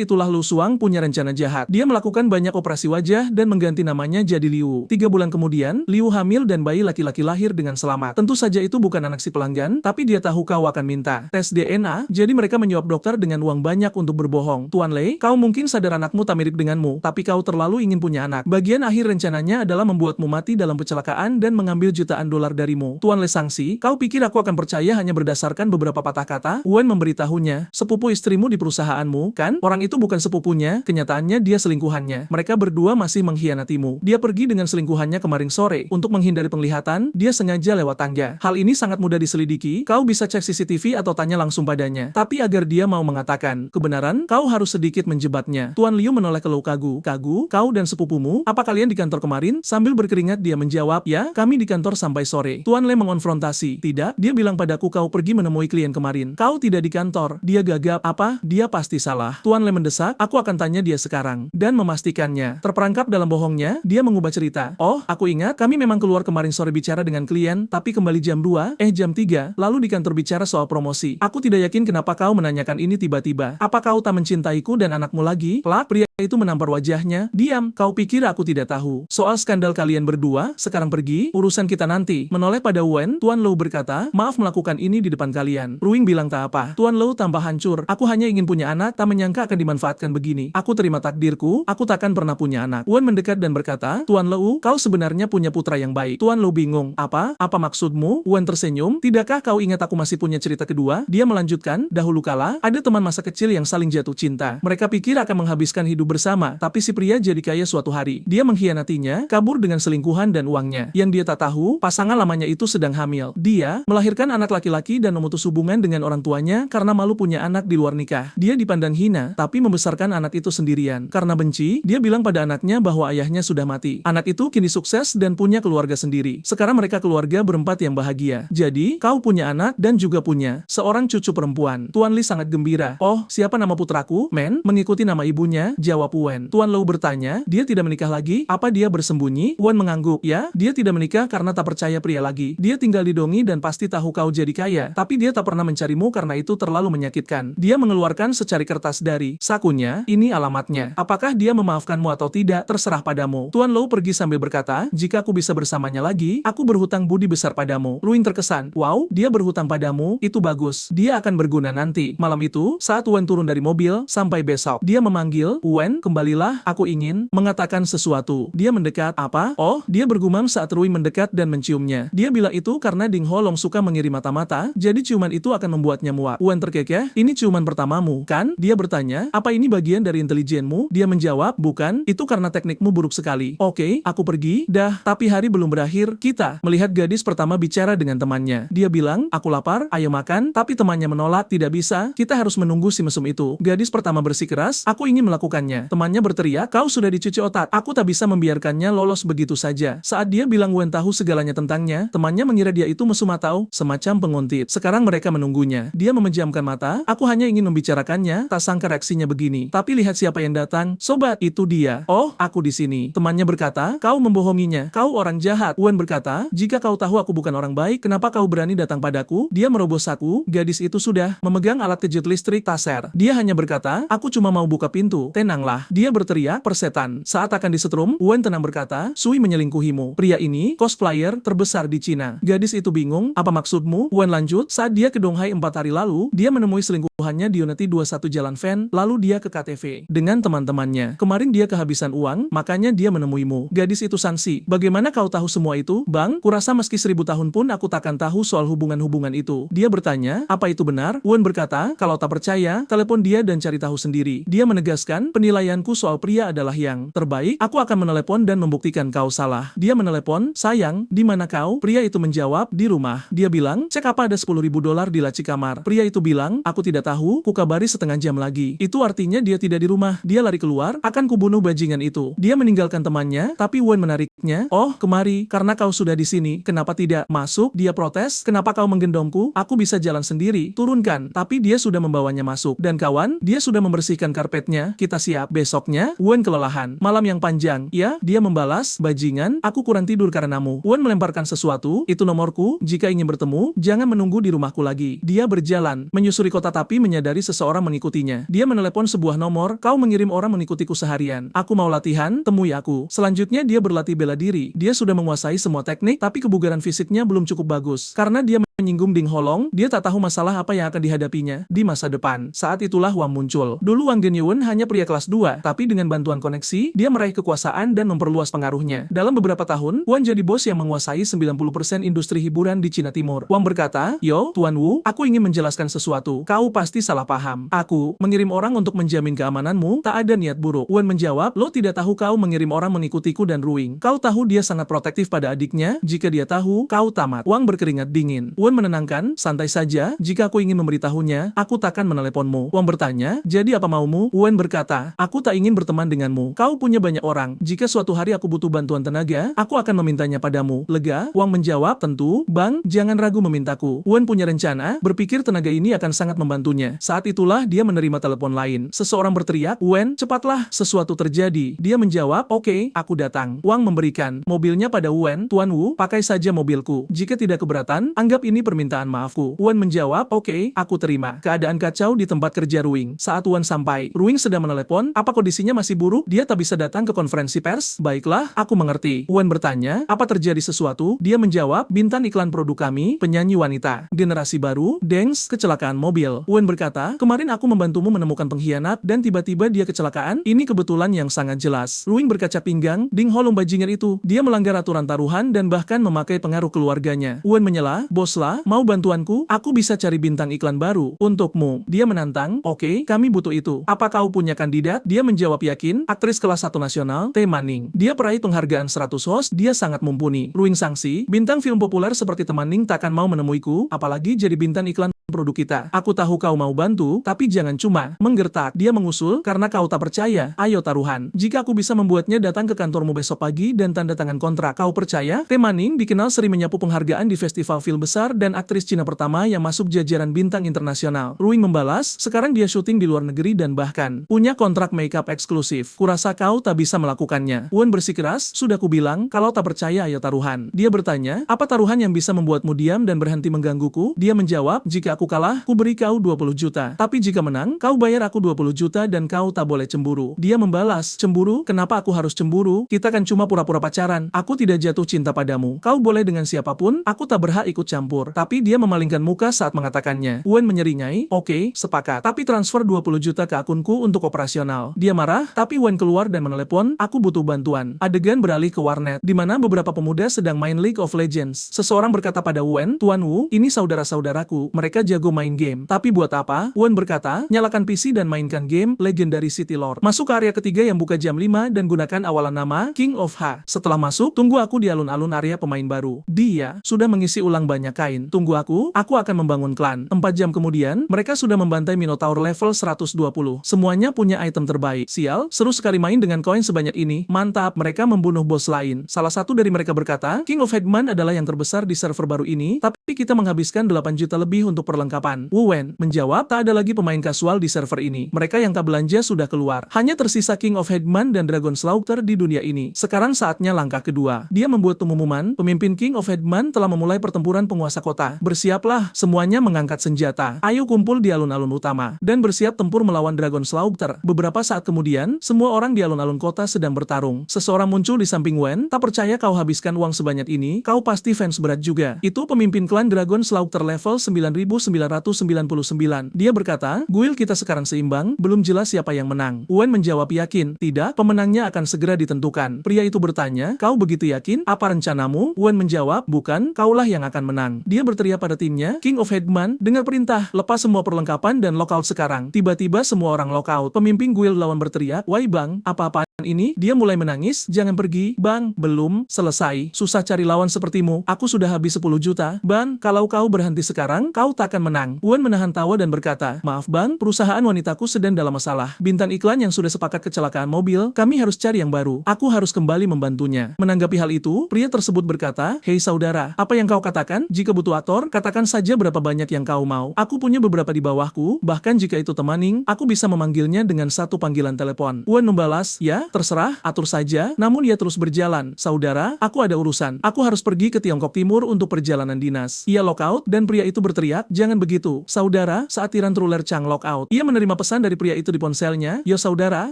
itulah Lu Suang punya rencana jahat. Dia melakukan banyak operasi wajah dan mengganti namanya jadi Liu. 3 bulan kemudian, Liu hamil dan bayi laki-laki lahir dengan selamat. Tentu saja itu bukan anak si pelanggan, tapi dia tahu kau akan minta tes DNA, jadi mereka menyuap dokter dengan uang banyak untuk berbohong. Tuan Lei, kau mungkin sadar anakmu tak mirip denganmu, tapi kau terlalu ingin punya anak. Bagian akhir rencananya adalah membuatmu mati dalam kecelakaan dan mengambil jutaan dolar darimu. Tuan Lei sangsi, kau pikir aku akan percaya hanya berdasarkan beberapa patah kata? Wen memberitahunya, sepupu istrimu di perusahaanmu, kan? Orang itu bukan sepupunya, kenyataannya dia selingkuhannya. Mereka berdua masih mengkhianatimu. Dia pergi dengan selingkuhannya kemarin sore. Untuk menghindari penglihatan, dia sengaja lewat tangga. Hal ini sangat mudah diselidiki, kau bisa cek CCTV atau tanya langsung padanya. Tapi agar dia mau mengatakan kebenaran, kau harus sedikit menjebatnya. Tuan Liu menoleh ke Lou Kagu. Kagu, kau dan sepupumu, apa kalian di kantor kemarin? Sambil berkeringat dia menjawab, ya, kami di kantor sampai sore. Tuan Le mengonfrontasi. Tidak, dia bilang padaku kau pergi menemui klien kemarin. Kau tidak di kantor. Dia gagap. Apa? Dia pasti salah. Tuan Le mendesak, aku akan tanya dia sekarang. Dan memastikannya. Terperangkap dalam bohongnya, dia mengubah cerita. Oh, aku ingat, kami memang keluar kemarin sore bicara dengan klien, tapi kembali jam 2, jam 3, lalu di kantor bicara soal promosi. Aku tidak yakin kenapa kau menanyakan ini tiba-tiba. Apa kau tak mencintaiku dan anakmu lagi? Plak, pria itu menampar wajahnya. Diam, kau pikir aku tidak tahu. Soal skandal kalian berdua, sekarang pergi, urusan kita nanti. Menoleh pada Wen, Tuan Lou berkata, maaf melakukan ini di depan kalian. Ruing bilang tak apa. Tuan Lou tambah hancur. Aku hanya ingin punya anak, tak menyangka akan dimanfaatkan begini. Aku terima takdirku, aku takkan pernah punya anak. Wen mendekat dan berkata, Tuan Lou, kau sebenarnya punya putra yang baik. Tuan Lou bingung. Apa? Apa maksudmu? Wen tersenyum. Tidakkah kau ingat aku masih punya cerita kedua? Dia melanjutkan, dahulu kala, ada teman masa kecil yang saling jatuh cinta. Mereka pikir akan menghabiskan hidup bersama, tapi si pria jadi kaya suatu hari. Dia mengkhianatinya, kabur dengan selingkuhan dan uangnya. Yang dia tak tahu, pasangan lamanya itu sedang hamil. Dia melahirkan anak laki-laki dan memutus hubungan dengan orang tuanya karena malu punya anak di luar nikah. Dia dipandang hina, tapi membesarkan anak itu sendirian. Karena benci, dia bilang pada anaknya bahwa ayahnya sudah mati. Anak itu kini sukses dan punya keluarga sendiri. Sekarang mereka keluarga berempat yang bahagia. Jadi, kau punya anak dan juga punya seorang cucu perempuan. Tuan Li sangat gembira. Oh, siapa nama putraku? Men, mengikuti nama ibunya, jawab Wen. Tuan Lou bertanya, dia tidak menikah lagi? Apa dia bersembunyi? Wen mengangguk. Ya, dia tidak menikah karena tak percaya pria lagi. Dia tinggal di Dongi dan pasti tahu kau jadi kaya. Tapi dia tak pernah mencarimu karena itu terlalu menyakitkan. Dia mengeluarkan secari kertas dari sakunya. Ini alamatnya. Apakah dia memaafkanmu atau tidak, terserah padamu. Tuan Lou pergi sambil berkata, jika aku bisa bersamanya lagi, aku berhutang budi besar padamu. Ruing terkesan. Wow, dia berhutang padamu, itu bagus. Dia akan berguna nanti. Malam itu, saat Wen turun dari mobil, sampai besok, dia memanggil, Wen, kembalilah, aku ingin mengatakan sesuatu. Dia mendekat, apa? Oh, dia bergumam saat Ruing mendekat dan menciumnya. Dia bilang itu karena Ding Holong suka mengirim mata-mata, jadi ciuman itu akan membuatnya muak. Wen terkekeh, ini ciuman pertamamu, kan? Dia bertanya, apa ini bagian dari intelijenmu? Dia menjawab, bukan, itu karena teknikmu buruk sekali. Oke, aku pergi, dah, tapi hari belum berakhir, kita melihat gadis pertama bicara dengan temannya. Dia bilang, aku lapar, ayo makan, tapi temannya menolak, tidak bisa, kita harus menunggu si mesum itu. Gadis pertama bersikeras, aku ingin melakukannya. temannya. Temannya berteriak, kau sudah dicuci otak. Aku tak bisa membiarkannya lolos begitu saja. Saat dia bilang Wen tahu segalanya tentangnya, temannya mengira dia itu musuh matau, semacam penguntit. Sekarang mereka menunggunya. Dia memejamkan mata, aku hanya ingin membicarakannya, tak sangka reaksinya begini. Tapi lihat siapa yang datang. Sobat, itu dia. Oh, aku di sini. Temannya berkata, kau membohonginya. Kau orang jahat. Wen berkata, jika kau tahu aku bukan orang baik, kenapa kau berani datang padaku? Dia merobos saku. Gadis itu sudah memegang alat kejut listrik taser. Dia hanya berkata, aku cuma mau buka pintu. Tenanglah. Dia berteriak, persetan. Saat akan disetrum, Wen tenang berkata, Sui menyelingkuhimu. Pria ini, cosplayer terbesar di Cina. Gadis itu bingung, apa maksudmu? Wen lanjut, saat dia ke Donghai 4 hari lalu, dia menemui selingkuhannya di Unity 21 Jalan Fan, lalu dia ke KTV dengan teman-temannya. Kemarin dia kehabisan uang, makanya dia menemuimu. Gadis itu Sansi. Bagaimana kau tahu semua itu? Bang, kurasa meski 1000 tahun pun aku takkan tahu soal hubungan-hubungan itu. Dia bertanya, apa itu benar? Wen berkata, kalau tak percaya, telepon dia dan cari tahu sendiri. Dia menegaskan, penilaianku soal pria adalah yang terbaik. Aku akan menelepon dan membuktikan kau salah. Dia menelepon, sayang, di mana kau? Pria itu menjawab, di rumah. Dia bilang, cek apa ada $10.000 di laci kamar. Pria itu bilang, aku tidak tahu, ku kabari setengah jam lagi. Itu artinya dia tidak di rumah. Dia lari keluar, akan kubunuh bajingan itu. Dia meninggalkan temannya, tapi Wen menariknya. Oh, kemari, karena kau sudah di sini, kenapa tidak masuk? Dia protes, kenapa kau menggendongku? Aku bisa jalan sendiri. Turunkan. Tapi dia sudah membawanya masuk. Dan kawan, dia sudah membersihkan karpetnya. Kita siap. Besoknya, Wen kelelahan. Malam yang panjang. Ya, dia membalas, bajingan, aku kurang tidur karenamu. Wen melemparkan sesuatu, itu nomorku, jika ingin bertemu, jangan menunggu di rumahku lagi. Dia berjalan, menyusuri kota tapi menyadari seseorang mengikutinya. Dia menelepon sebuah nomor, kau mengirim orang mengikutiku seharian. Aku mau latihan, temui aku. Selanjutnya dia berlatih bela diri. Dia sudah menguasai semua teknik, tapi kebugaran fisiknya belum cukup bagus. Karena dia menyinggung Ding Holong, dia tak tahu masalah apa yang akan dihadapinya di masa depan. Saat itulah Wang muncul. Dulu Wang Genyun hanya pria kelas 2, tapi dengan bantuan koneksi, dia meraih kekuasaan dan memperluas pengaruhnya. Dalam beberapa tahun, Wang jadi bos yang menguasai 90% industri hiburan di Cina Timur. Wang berkata, yo, Tuan Wu, aku ingin menjelaskan sesuatu. Kau pasti salah paham. Aku mengirim orang untuk menjamin keamananmu, tak ada niat buruk. Wen menjawab, lo tidak tahu kau mengirim orang mengikutiku dan Ruing. Kau tahu dia sangat protektif pada adiknya, jika dia tahu, kau tamat. Wang berkeringat dingin. Wen menenangkan, santai saja, jika aku ingin memberitahunya, aku takkan meneleponmu. Wang bertanya, jadi apa maumu? Wen berkata, aku tak ingin berteman denganmu. Kau punya banyak orang. Jika suatu hari aku butuh bantuan tenaga, aku akan memintanya padamu. Lega? Wang menjawab, tentu, Bang, jangan ragu memintaku. Wen punya rencana, berpikir tenaga ini akan sangat membantunya. Saat itulah dia menerima telepon lain. Seseorang berteriak, Wen, cepatlah, sesuatu terjadi. Dia menjawab, oke, aku datang. Wang memberikan mobilnya pada Wen, Tuan Wu, pakai saja mobilku. Jika tidak keberatan, anggap ini permintaan maafku. Wen menjawab, oke, aku terima. Keadaan kacau di tempat kerja Ruing. Saat Wen sampai, Ruing sedang menelepon, apa kondisinya masih buruk? Dia tak bisa datang ke konferensi pers? Baiklah, aku mengerti. Wen bertanya, apa terjadi sesuatu? Dia menjawab, bintang iklan produk kami, penyanyi wanita, generasi baru, Dengs, kecelakaan mobil. Wen berkata, kemarin aku membantumu menemukan pengkhianat, dan tiba-tiba dia kecelakaan, ini kebetulan yang sangat jelas. Ruing berkaca pinggang, Ding Holong bajingan itu, dia melanggar aturan taruhan dan bahkan memakai pengaruh keluarganya. Wen menyela, boslah, mau bantuanku? Aku bisa cari bintang iklan baru untukmu. Dia menantang, oke, kami butuh itu. Apa kau punya kandidat? Dia menjawab yakin, aktris kelas 1 nasional, Tae Manning. Dia peraih penghargaan 100 host, dia sangat mumpuni. Ruing sangsi, bintang film populer seperti Tae Manning takkan mau menemuiku, apalagi jadi bintang iklan produk kita. Aku tahu kau mau bantu, tapi jangan cuma menggertak. Dia mengusul, karena kau tak percaya, ayo taruhan. Jika aku bisa membuatnya datang ke kantormu besok pagi dan tanda tangan kontrak, kau percaya? Tae Manning dikenal sering menyapu penghargaan di festival film besar dan aktris Cina pertama yang masuk jajaran bintang internasional. Ruing membalas, sekarang dia syuting di luar negeri dan bahkan punya kontrak makeup eksklusif. Kurasa kau tak bisa melakukannya. Wen bersikeras, sudah kubilang, kalau tak percaya ayo taruhan. Dia bertanya, apa taruhan yang bisa membuatmu diam dan berhenti menggangguku? Dia menjawab, jika aku kalah, ku beri kau 20 juta. Tapi jika menang, kau bayar aku 20 juta dan kau tak boleh cemburu. Dia membalas, cemburu? Kenapa aku harus cemburu? Kita kan cuma pura-pura pacaran. Aku tidak jatuh cinta padamu. Kau boleh dengan siapapun, aku tak berhak ikut campur. Tapi dia memalingkan muka saat mengatakannya. Wen menyeringai, oke, sepakat. Tapi transfer 20 juta ke akunku untuk operasional. Dia marah, tapi Wen keluar dan menelepon, aku butuh bantuan. Adegan beralih ke warnet, di mana beberapa pemuda sedang main League of Legends. Seseorang berkata pada Wen, Tuan Wu, ini saudara-saudaraku. Mereka jago main game. Tapi buat apa? Wen berkata, nyalakan PC dan mainkan game Legendary City Lord. Masuk ke area ketiga yang buka jam 5 dan gunakan awalan nama King of Ha. Setelah masuk, tunggu aku di alun-alun area pemain baru. Dia sudah mengisi ulang banyak kain. Tunggu aku akan membangun klan. 4 jam kemudian, mereka sudah membantai Minotaur level 120. Semuanya punya item terbaik. Sial, seru sekali main dengan koin sebanyak ini. Mantap, mereka membunuh bos lain. Salah satu dari mereka berkata, King of Headman adalah yang terbesar di server baru ini, tapi kita menghabiskan 8 juta lebih untuk perlengkapan. Wu Wen menjawab, tak ada lagi pemain kasual di server ini. Mereka yang tak belanja sudah keluar. Hanya tersisa King of Headman dan Dragon Slaughter di dunia ini. Sekarang saatnya langkah kedua. Dia membuat pengumuman, pemimpin King of Headman telah memulai pertempuran penguasa kota. Bersiaplah, semuanya mengangkat senjata. Ayo kumpul di alun-alun utama, dan bersiap tempur melawan Dragon Slaughter. Beberapa saat kemudian, semua orang di alun-alun kota sedang bertarung. Seseorang muncul di samping Wen, tak percaya kau habiskan uang sebanyak ini, kau pasti fans berat juga. Itu pemimpin klan Dragon Slaughter level 9999. Dia berkata, guild kita sekarang seimbang, belum jelas siapa yang menang. Wen menjawab yakin, tidak, pemenangnya akan segera ditentukan. Pria itu bertanya, kau begitu yakin? Apa rencanamu? Wen menjawab, bukan, kaulah yang akan menang. Dia berteriak pada timnya, King of Headman, dengar perintah, lepas semua perlengkapan dan lockout sekarang. Tiba-tiba semua orang lockout. Pemimpin guild lawan berteriak, woi bang, apa-apaan ini? Dia mulai menangis, jangan pergi, bang, belum selesai. Susah cari lawan sepertimu, aku sudah habis 10 juta. Bang, kalau kau berhenti sekarang, kau takkan menang. Wen menahan tawa dan berkata, maaf bang, perusahaan wanitaku sedang dalam masalah. Bintang iklan yang sudah sepakat kecelakaan mobil, kami harus cari yang baru. Aku harus kembali membantunya. Menanggapi hal itu, pria tersebut berkata, hei saudara, apa yang kau katakan? Jika butuh aktor, katakan saja berapa banyak yang kau mau. Aku punya beberapa di bawahku, bahkan jika itu temaning, aku bisa memanggilnya dengan satu panggilan telepon. Wen membalas, ya, terserah, atur saja, namun ia terus berjalan. Saudara, aku ada urusan. Aku harus pergi ke Tiongkok Timur untuk perjalanan dinas. Ia lockout, dan pria itu berteriak, jangan begitu. Saudara, saat Tyrannular Chang lockout, ia menerima pesan dari pria itu di ponselnya, yo saudara,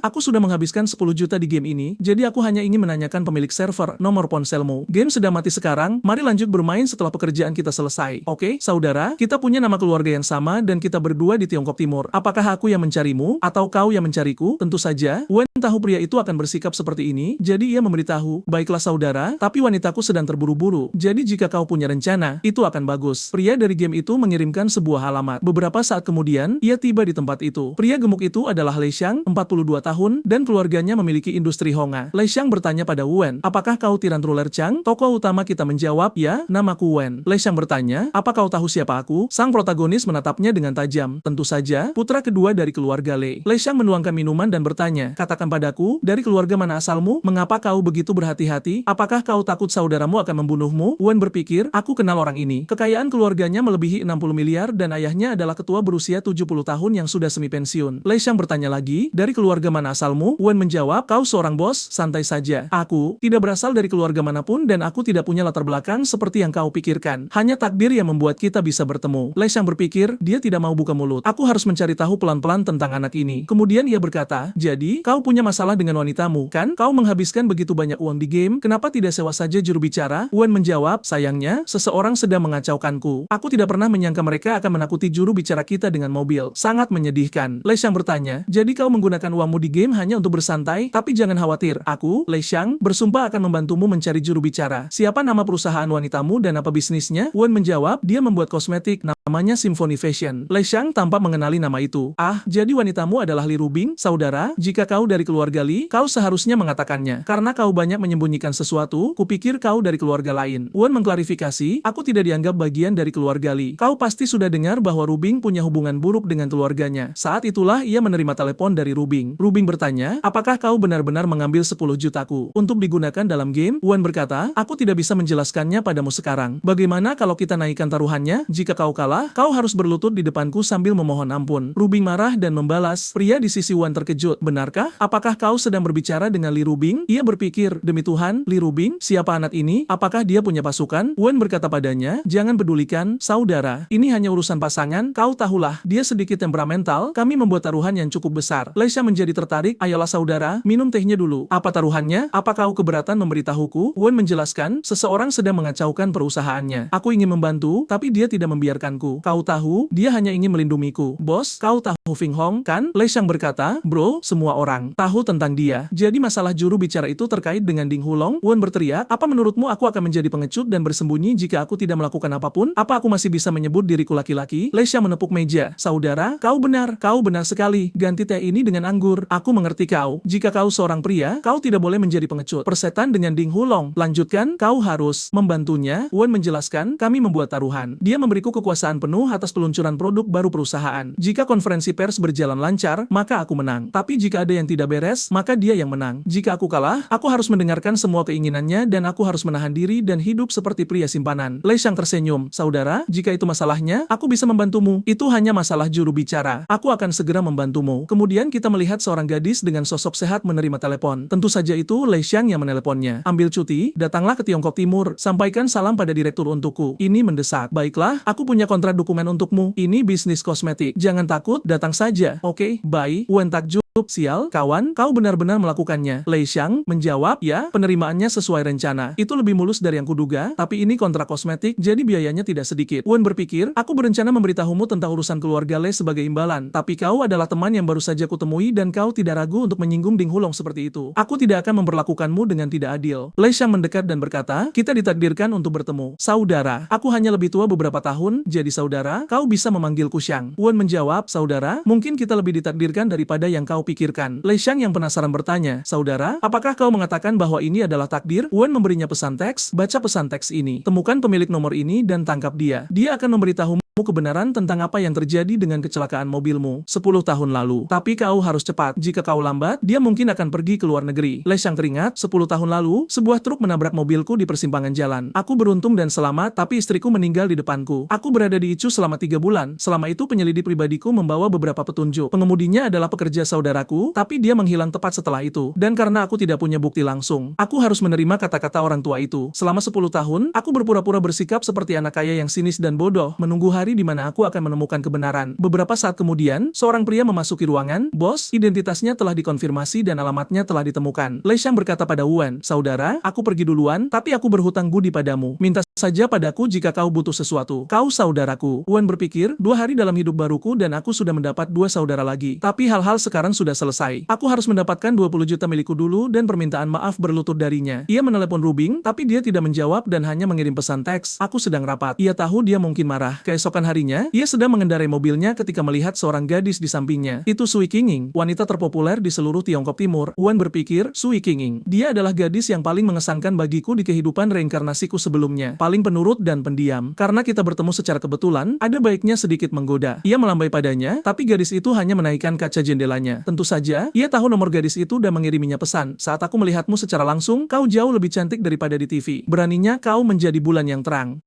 aku sudah menghabiskan 10 juta di game ini, jadi aku hanya ingin menanyakan pemilik server, nomor ponselmu. Game sedang mati sekarang, mari lanjut bermain setelah pekerjaan kita selesai. Oke, saudara, kita punya nama keluarga yang sama dan kita berdua di Tiongkok Timur. Apakah aku yang mencarimu, atau kau yang mencariku? Tentu saja, Wen tahu pria itu akan bersikap seperti ini, jadi ia memberitahu, baiklah saudara, tapi wanitaku sedang terburu-buru, jadi jika kau punya rencana, itu akan bagus. Pria dari game itu mengirimkan sebuah alamat. Beberapa saat kemudian, ia tiba di tempat itu. Pria gemuk itu adalah Lei Xiang, 42 tahun, dan keluarganya memiliki industri honga. Lei Xiang bertanya pada Wen, apakah kau Tyrannular Chang? Tokoh utama kita menjawab, ya, namaku Wen. Lei Xiang bertanya, apa kau tahu siapa aku? Sang protagonis menatapnya dengan tajam. Tentu saja, putra kedua dari keluarga Lei. Lei Xiang menuangkan minuman dan bertanya, katakan padaku, dari keluarga mana asalmu? Mengapa kau begitu berhati-hati? Apakah kau takut saudaramu akan membunuhmu? Wen berpikir, aku kenal orang ini. Kekayaan keluarganya melebihi 60 miliar dan ayahnya adalah ketua berusia 70 tahun yang sudah semi pensiun. Lei Xiang bertanya lagi, dari keluarga mana asalmu? Wen menjawab, kau seorang bos, santai saja. Aku tidak berasal dari keluarga manapun dan aku tidak punya latar belakang seperti yang kau pikirkan. Hanya takdir yang membuat kita bisa bertemu. Lei Xiang berpikir, dia tidak mau buka mulut. Aku harus mencari tahu pelan-pelan tentang anak ini. Kemudian ia berkata, jadi, kau punya masalah dengan wanitamu, kan? Kau menghabiskan begitu banyak uang di game, kenapa tidak sewa saja juru bicara? Wen menjawab, sayangnya, seseorang sedang mengacaukanku. Aku tidak pernah menyangka mereka akan menakuti juru bicara kita dengan mobil. Sangat menyedihkan. Lei Xiang bertanya, jadi kau menggunakan uangmu di game hanya untuk bersantai? Tapi jangan khawatir, aku, Lei Xiang, bersumpah akan membantumu mencari juru bicara. Siapa nama perusahaan wanitamu dan apa bisnisnya? Wen menjawab, dia membuat kosmetik, namanya Symphony Fashion. Lei Xiang tampak mengenali nama itu. Ah, jadi wanitamu adalah Li Rubing? Saudara, jika kau dari keluarga Li, kau seharusnya mengatakannya. Karena kau banyak menyembunyikan sesuatu, kupikir kau dari keluarga lain. Wen mengklarifikasi, aku tidak dianggap bagian dari keluarga Li. Kau pasti sudah dengar bahwa Rubing punya hubungan buruk dengan keluarganya. Saat itulah ia menerima telepon dari Rubing. Rubing bertanya, apakah kau benar-benar mengambil 10 jutaku untuk digunakan dalam game? Wen berkata, aku tidak bisa menjelaskannya padamu sekarang. Bagaimana kalau kita naikkan taruhannya? Jika kau kalah, kau harus berlutut di depanku sambil memohon ampun. Rubing marah dan membalas. Pria di sisi Wen terkejut. Benarkah? Apakah kau sedang berbicara dengan Li Rubing? Ia berpikir, demi Tuhan, Li Rubing, siapa anak ini? Apakah dia punya pasukan? Wen berkata padanya, jangan pedulikan, saudara. Ini hanya urusan pasangan, kau tahulah, dia sedikit temperamental, kami membuat taruhan yang cukup besar. Lei Xiang menjadi tertarik, ayolah saudara, minum tehnya dulu. Apa taruhannya? Apa kau keberatan memberitahuku? Wen menjelaskan, seseorang sedang mengacaukan perusahaannya. Aku ingin membantu, tapi dia tidak membiarkanku. denganku. Kau tahu, dia hanya ingin melindungiku. Bos, kau tahu Fing Hong, kan? Lei Xiang berkata, bro, semua orang tahu tentang dia. Jadi masalah juru bicara itu terkait dengan Ding Hulong? Wen berteriak, apa menurutmu aku akan menjadi pengecut dan bersembunyi jika aku tidak melakukan apapun? Apa aku masih bisa menyebut diriku laki-laki? Lei Xiang menepuk meja. Saudara, kau benar sekali. Ganti teh ini dengan anggur. Aku mengerti kau. Jika kau seorang pria, kau tidak boleh menjadi pengecut. Persetan dengan Ding Hulong. Lanjutkan, kau harus membantunya. Wen menjelaskan, kami membuat taruhan. Dia memberiku kekuasaan penuh atas peluncuran produk baru perusahaan. Jika konferensi pers berjalan lancar, maka aku menang. Tapi jika ada yang tidak beres, maka dia yang menang. Jika aku kalah, aku harus mendengarkan semua keinginannya dan aku harus menahan diri dan hidup seperti pria simpanan. Lei Xiang tersenyum. Saudara, jika itu masalahnya, aku bisa membantumu. Itu hanya masalah juru bicara. Aku akan segera membantumu. Kemudian kita melihat seorang gadis dengan sosok sehat menerima telepon. Tentu saja itu Lei Xiang yang meneleponnya. Ambil cuti, datanglah ke Tiongkok Timur. Sampaikan salam pada direktur untukku. Ini mendesak. Baiklah, aku punya kontrak dokumen untukmu. Ini bisnis kosmetik. Jangan takut, datang saja. Oke, bye. Wen takjub. Sial, kawan, kau benar-benar melakukannya. Lei Xiang menjawab, ya, penerimaannya sesuai rencana. Itu lebih mulus dari yang kuduga, tapi ini kontrak kosmetik, jadi biayanya tidak sedikit. Wen berpikir, aku berencana memberitahumu tentang urusan keluarga Lei sebagai imbalan, tapi kau adalah teman yang baru saja kutemui dan kau tidak ragu untuk menyinggung Ding Hulong seperti itu. Aku tidak akan memperlakukanmu dengan tidak adil. Lei Xiang mendekat dan berkata, kita ditakdirkan untuk bertemu. Saudara, aku hanya lebih tua beberapa tahun, jadi saudara, kau bisa memanggilku Xiang. Wen menjawab, saudara, mungkin kita lebih ditakdirkan daripada yang kau pikirkan. Lei Xiang yang penasaran bertanya, saudara, apakah kau mengatakan bahwa ini adalah takdir? Wen memberinya pesan teks, baca pesan teks ini. Temukan pemilik nomor ini dan tangkap dia. Dia akan memberitahumu kebenaran tentang apa yang terjadi dengan kecelakaan mobilmu 10 tahun lalu. Tapi kau harus cepat. Jika kau lambat, dia mungkin akan pergi ke luar negeri. Lei Xiang teringat, 10 tahun lalu, sebuah truk menabrak mobilku di persimpangan jalan. Aku beruntung dan selamat, tapi istriku meninggal di depanku. Aku berada di Ichu selama 3 bulan. Selama itu penyelidik pribadiku membawa beberapa petunjuk. Pengemudinya adalah pekerja saudaraku, tapi dia menghilang tepat setelah itu. Dan karena aku tidak punya bukti langsung, aku harus menerima kata-kata orang tua itu. Selama 10 tahun, aku berpura-pura bersikap seperti anak kaya yang sinis dan bodoh, menunggu hari di mana aku akan menemukan kebenaran. Beberapa saat kemudian, seorang pria memasuki ruangan. Bos, identitasnya telah dikonfirmasi dan alamatnya telah ditemukan. Lei Xiang berkata pada Wen, saudara, aku pergi duluan, tapi aku berhutang budi padamu. Minta saja padaku jika kau butuh sesuatu. Kau saudaraku. Wen berpikir, 2 hari dalam hidup baruku dan aku sudah mendapat 2 saudara lagi. Tapi hal-hal sekarang sudah selesai. Aku harus mendapatkan 20 juta milikku dulu dan permintaan maaf berlutut darinya. Ia menelepon Rubing, tapi dia tidak menjawab dan hanya mengirim pesan teks. Aku sedang rapat. Ia tahu dia mungkin marah. Keesokan harinya, ia sedang mengendarai mobilnya ketika melihat seorang gadis di sampingnya. Itu Sui Qinging, wanita terpopuler di seluruh Tiongkok Timur. Wen berpikir, Sui Qinging. Dia adalah gadis yang paling mengesankan bagiku di kehidupan reinkarnasiku sebelumnya. Paling penurut dan pendiam. Karena kita bertemu secara kebetulan, ada baiknya sedikit menggoda. Ia melambai padanya, tapi gadis itu hanya menaikkan kaca jendelanya. Tentu saja, ia tahu nomor gadis itu dan mengiriminya pesan. Saat aku melihatmu secara langsung, kau jauh lebih cantik daripada di TV. Beraninya kau menjadi bulan yang terang.